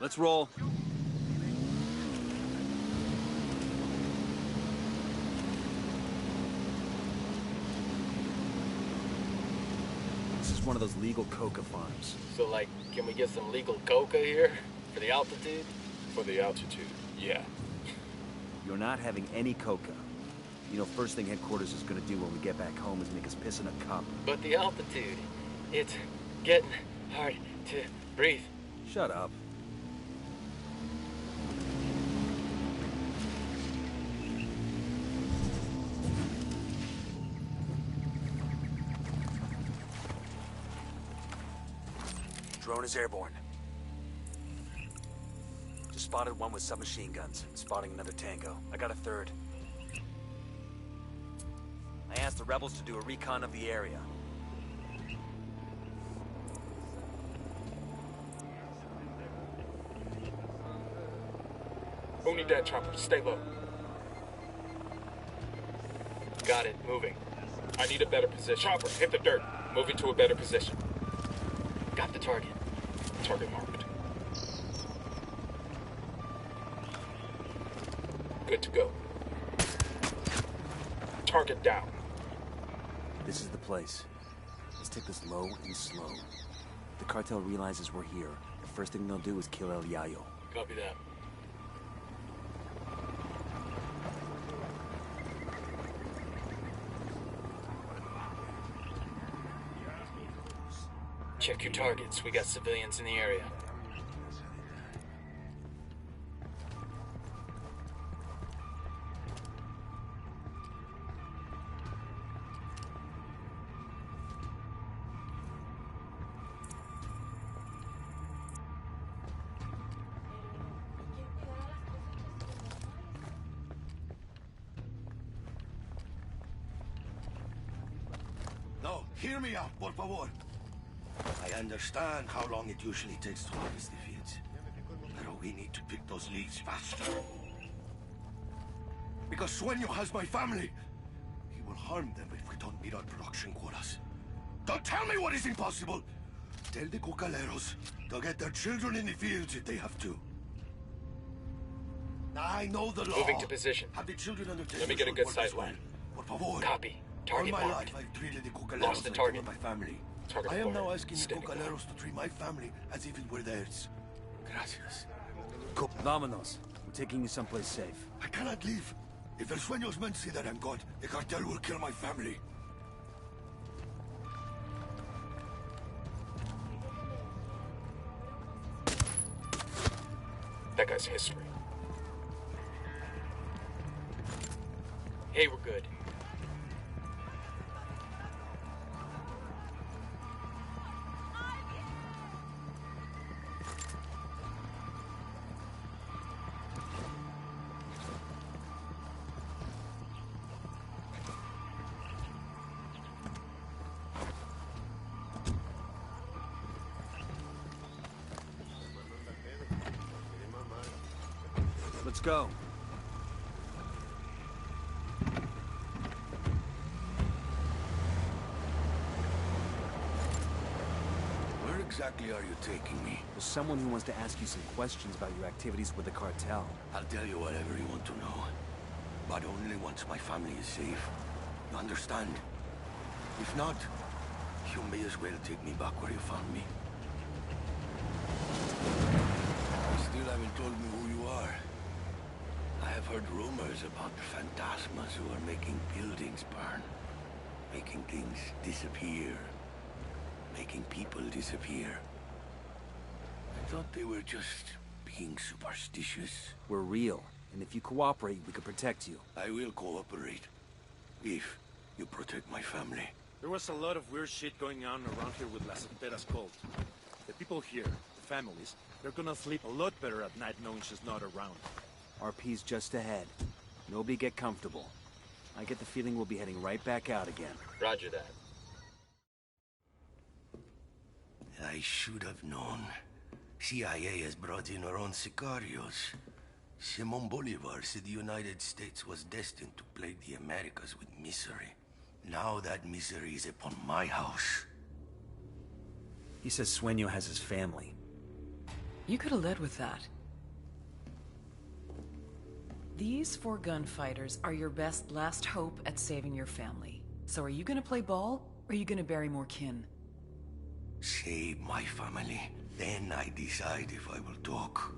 Let's roll. This is one of those legal coca farms. So, like, can we get some legal coca here? For the altitude? For the altitude, yeah. You're not having any coca. You know, first thing headquarters is gonna do when we get back home is make us piss in a cup. But the altitude, it's getting hard to breathe. Shut up. Drone is airborne. Just spotted one with submachine guns. Spotting another tango. I got a third. I asked the rebels to do a recon of the area. Who need that chopper? Stay low. Got it, moving. I need a better position. Chopper, hit the dirt. Moving to a better position. Got the target. Target marked. Good to go. Target down. This is the place. Let's take this low and slow. If the cartel realizes we're here, the first thing they'll do is kill El Yayo. Copy that. Check your targets. We got civilians in the area. No, hear me out, por favor. I understand how long it usually takes to harvest the fields. But we need to pick those leaves faster. Because Sueño has my family. He will harm them if we don't meet our production quotas. Don't tell me what is impossible! Tell the cocaleros to get their children in the fields if they have to. I know the law. Moving to position. Have the children under Let me get a good sight line. Por favor. Copy. Target All my marked. life, I've treated the cocaleros Lost the like target. they were my family. Target I am now acquired. asking the Standing by. cocaleros to treat my family as if it were theirs. Gracias. Vámonos. We're taking you someplace safe. I cannot leave. If El Sueños men see that I'm gone, the cartel will kill my family. That guy's history. Hey, we're good. Let's go. Where exactly are you taking me? There's someone who wants to ask you some questions about your activities with the cartel. I'll tell you whatever you want to know. But only once my family is safe. You understand? If not, you may as well take me back where you found me. You still haven't told me who you are. I have heard rumors about the phantasmas who are making buildings burn. Making things disappear. Making people disappear. I thought they were just being superstitious. We're real, and if you cooperate, we can protect you. I will cooperate. If you protect my family. There was a lot of weird shit going on around here with La Santera's cult. The people here, the families, they're gonna sleep a lot better at night knowing she's not around. RP's just ahead. Nobody get comfortable. I get the feeling we'll be heading right back out again. Roger that. I should have known. CIA has brought in our own sicarios. Simon Bolivar said the United States was destined to plague the Americas with misery. Now that misery is upon my house. He says Sueño has his family. You could have led with that. These 4 gunfighters are your best last hope at saving your family. So are you gonna play ball, or are you gonna bury more kin? Save my family. Then I decide if I will talk.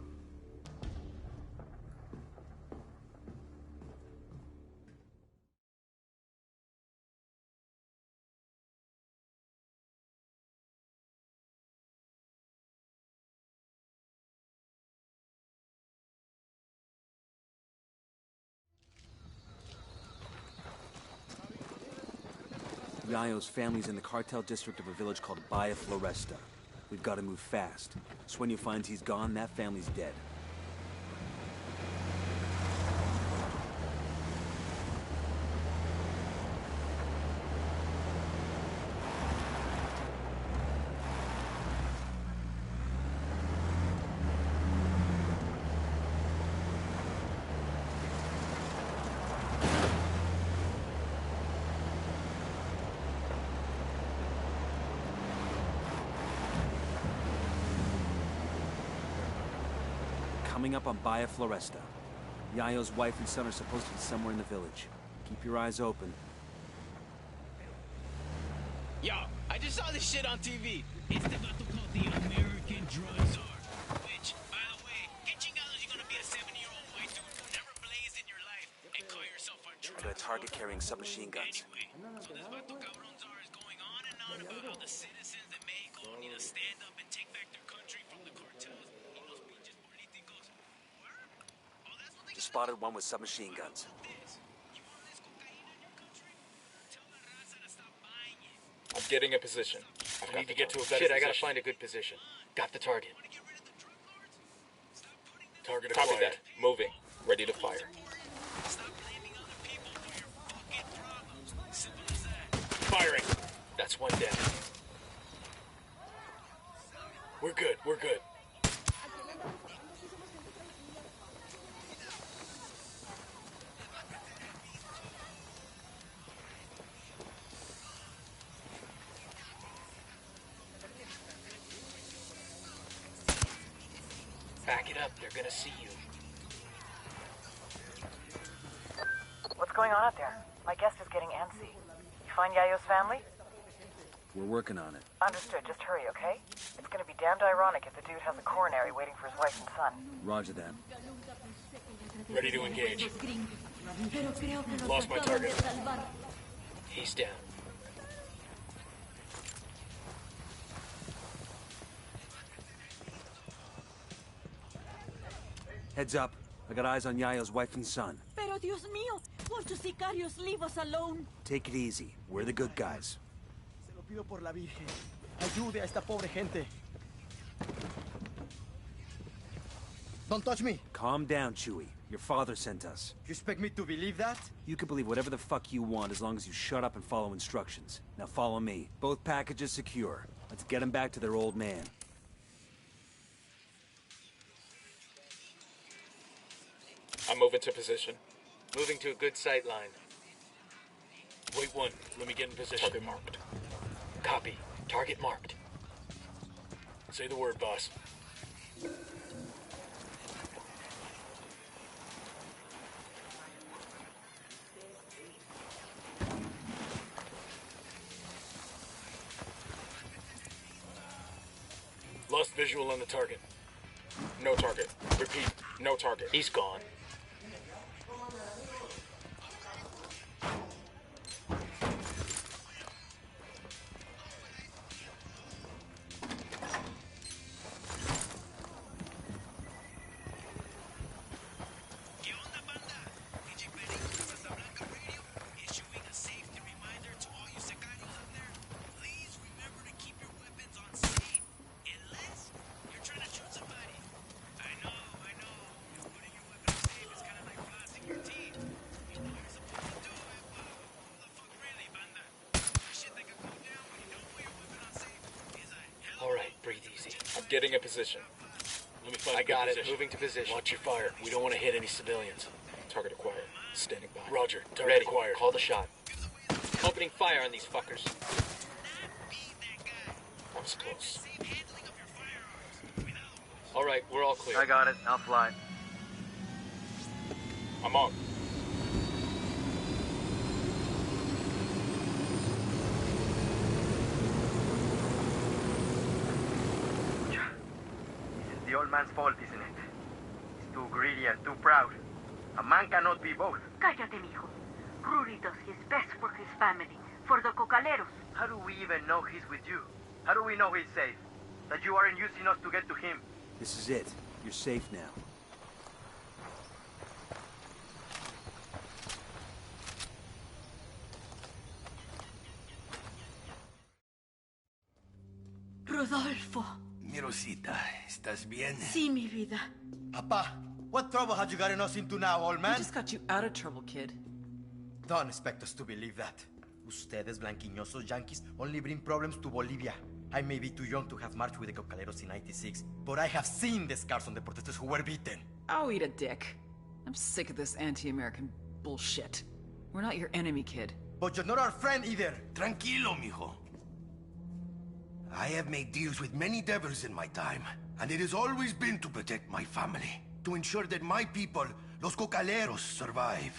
Yayo's family's in the cartel district of a village called Bahia Floresta. We've got to move fast. Sueño finds he's gone, that family's dead. Coming up on Bahia Floresta. Yayo's wife and son are supposed to be somewhere in the village. Keep your eyes open. Yo, I just saw this shit on TV. It's the vato called the American Drug Czar. Which, by the way, ¿qué chingados you gonna be a 7-year-old white dude who never blazed in your life and call yourself a drug? I got a target carrying submachine guns. Anyway, so this vato cabron czar is going on and on about how the citizens de Mexico need to stand up and take back their country from the cartels y los pinches políticos. Just spotted one with submachine guns. I'm getting a position. I need to get to a better position. I gotta find a good position. Got the target. Target acquired. Copy that. Moving. Ready to fire. Firing. That's one down. We're good. We're good. Back it up, they're gonna see you. What's going on out there? My guest is getting antsy. You find Yayo's family? We're working on it. Understood. Just hurry, okay? It's gonna be damned ironic if the dude has a coronary waiting for his wife and son. Roger that. Ready to engage. Lost my target. He's down. Heads up. I got eyes on Yayo's wife and son. Pero Dios mío, won't you sicarios leave us alone? Take it easy. We're the good guys. Se lo pido por la Virgen. Ayude a esta pobre gente. Don't touch me. Calm down, Chewie. Your father sent us. You expect me to believe that? You can believe whatever the fuck you want as long as you shut up and follow instructions. Now follow me. Both packages secure. Let's get them back to their old man. I'm moving to position. Moving to a good sight line. Wait one. Let me get in position. Target marked. Copy. Target marked. Say the word, boss. Lost visual on the target. No target. Repeat, no target. He's gone. All right, breathe easy. I'm getting in position. Let me find I a good got it. position. Moving to position. Watch your fire. We don't want to hit any civilians. Target acquired. Standing by. Roger. Target Ready. acquired. Call the shot. Opening fire on these fuckers. I was close. All right, we're all clear. I got it. I'll fly. I'm on. This is the old man's fault, isn't it? He's too greedy and too proud. A man cannot be both. Cállate, mijo. Rudy does his best for his family, for the cocaleros. How do we even know he's with you? How do we know he's safe? That you aren't using us to get to him? This is it. You're safe now. Rodolfo. Mi Rosita, ¿estás bien? Sí, mi vida. Papa, what trouble had you gotten us into now, old I man? just got you out of trouble, kid. Don't expect us to believe that. Ustedes, blanquiñosos yankees, only bring problems to Bolivia. I may be too young to have marched with the cocaleros in '96, but I have seen the scars on the protesters who were beaten. Oh, eat a dick. I'm sick of this anti-American bullshit. We're not your enemy, kid. But you're not our friend either. Tranquilo, mijo. I have made deals with many devils in my time, and it has always been to protect my family, to ensure that my people, los cocaleros, survive.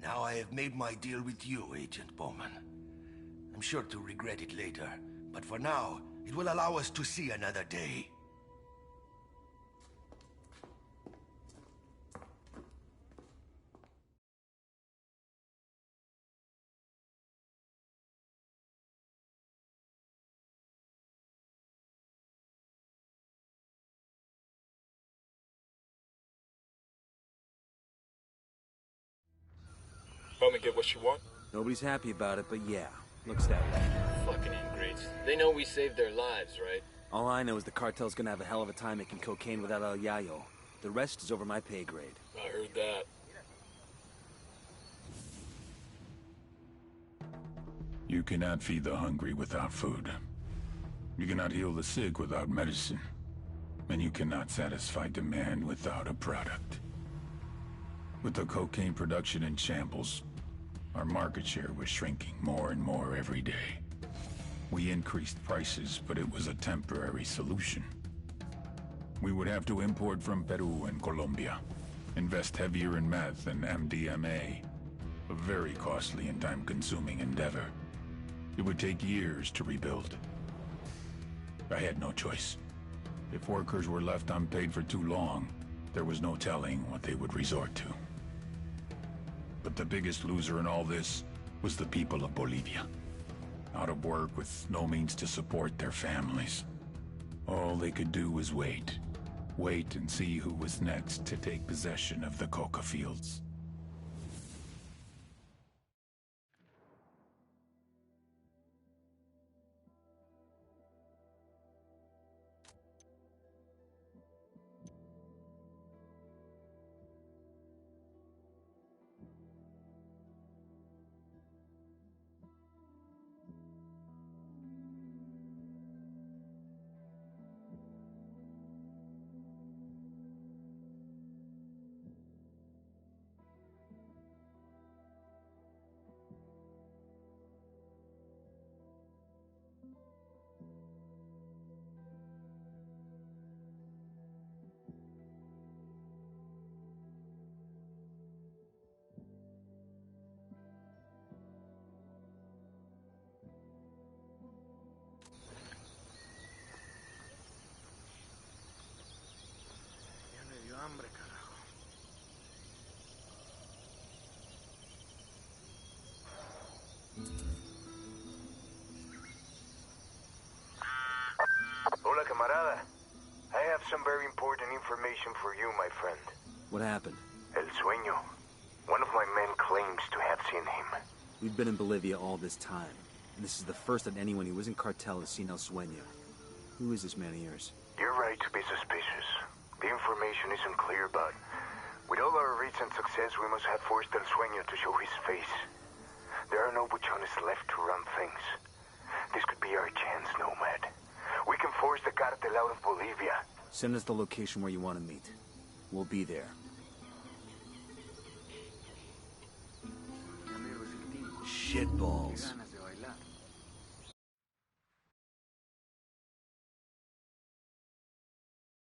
Now I have made my deal with you, Agent Bowman. I'm sure to regret it later, but for now, it will allow us to see another day. Bowman get what you want? Nobody's happy about it, but yeah, looks that way. Fucking ingrates. They know we saved their lives, right? All I know is the cartel's gonna have a hell of a time making cocaine without El Yayo. The rest is over my pay grade. I heard that. You cannot feed the hungry without food. You cannot heal the sick without medicine. And you cannot satisfy demand without a product. With the cocaine production in shambles, our market share was shrinking more and more every day. We increased prices, but it was a temporary solution. We would have to import from Peru and Colombia, invest heavier in meth and MDMA, a very costly and time-consuming endeavor. It would take years to rebuild. I had no choice. If workers were left unpaid for too long, there was no telling what they would resort to. But the biggest loser in all this was the people of Bolivia. Out of work with no means to support their families. All they could do was wait. Wait and see who was next to take possession of the coca fields. Camarada, I have some very important information for you, my friend. What happened? El Sueño. One of my men claims to have seen him. We've been in Bolivia all this time, and this is the first that anyone who isn't cartel has seen El Sueño. Who is this man of yours? You're right to be suspicious. The information isn't clear, but with all our recent success, we must have forced El Sueño to show his face. There are no buchones left to run things. This could be our chance, Nomad. We can force the cartel out of Bolivia. Send us the location where you want to meet. We'll be there. Shitballs.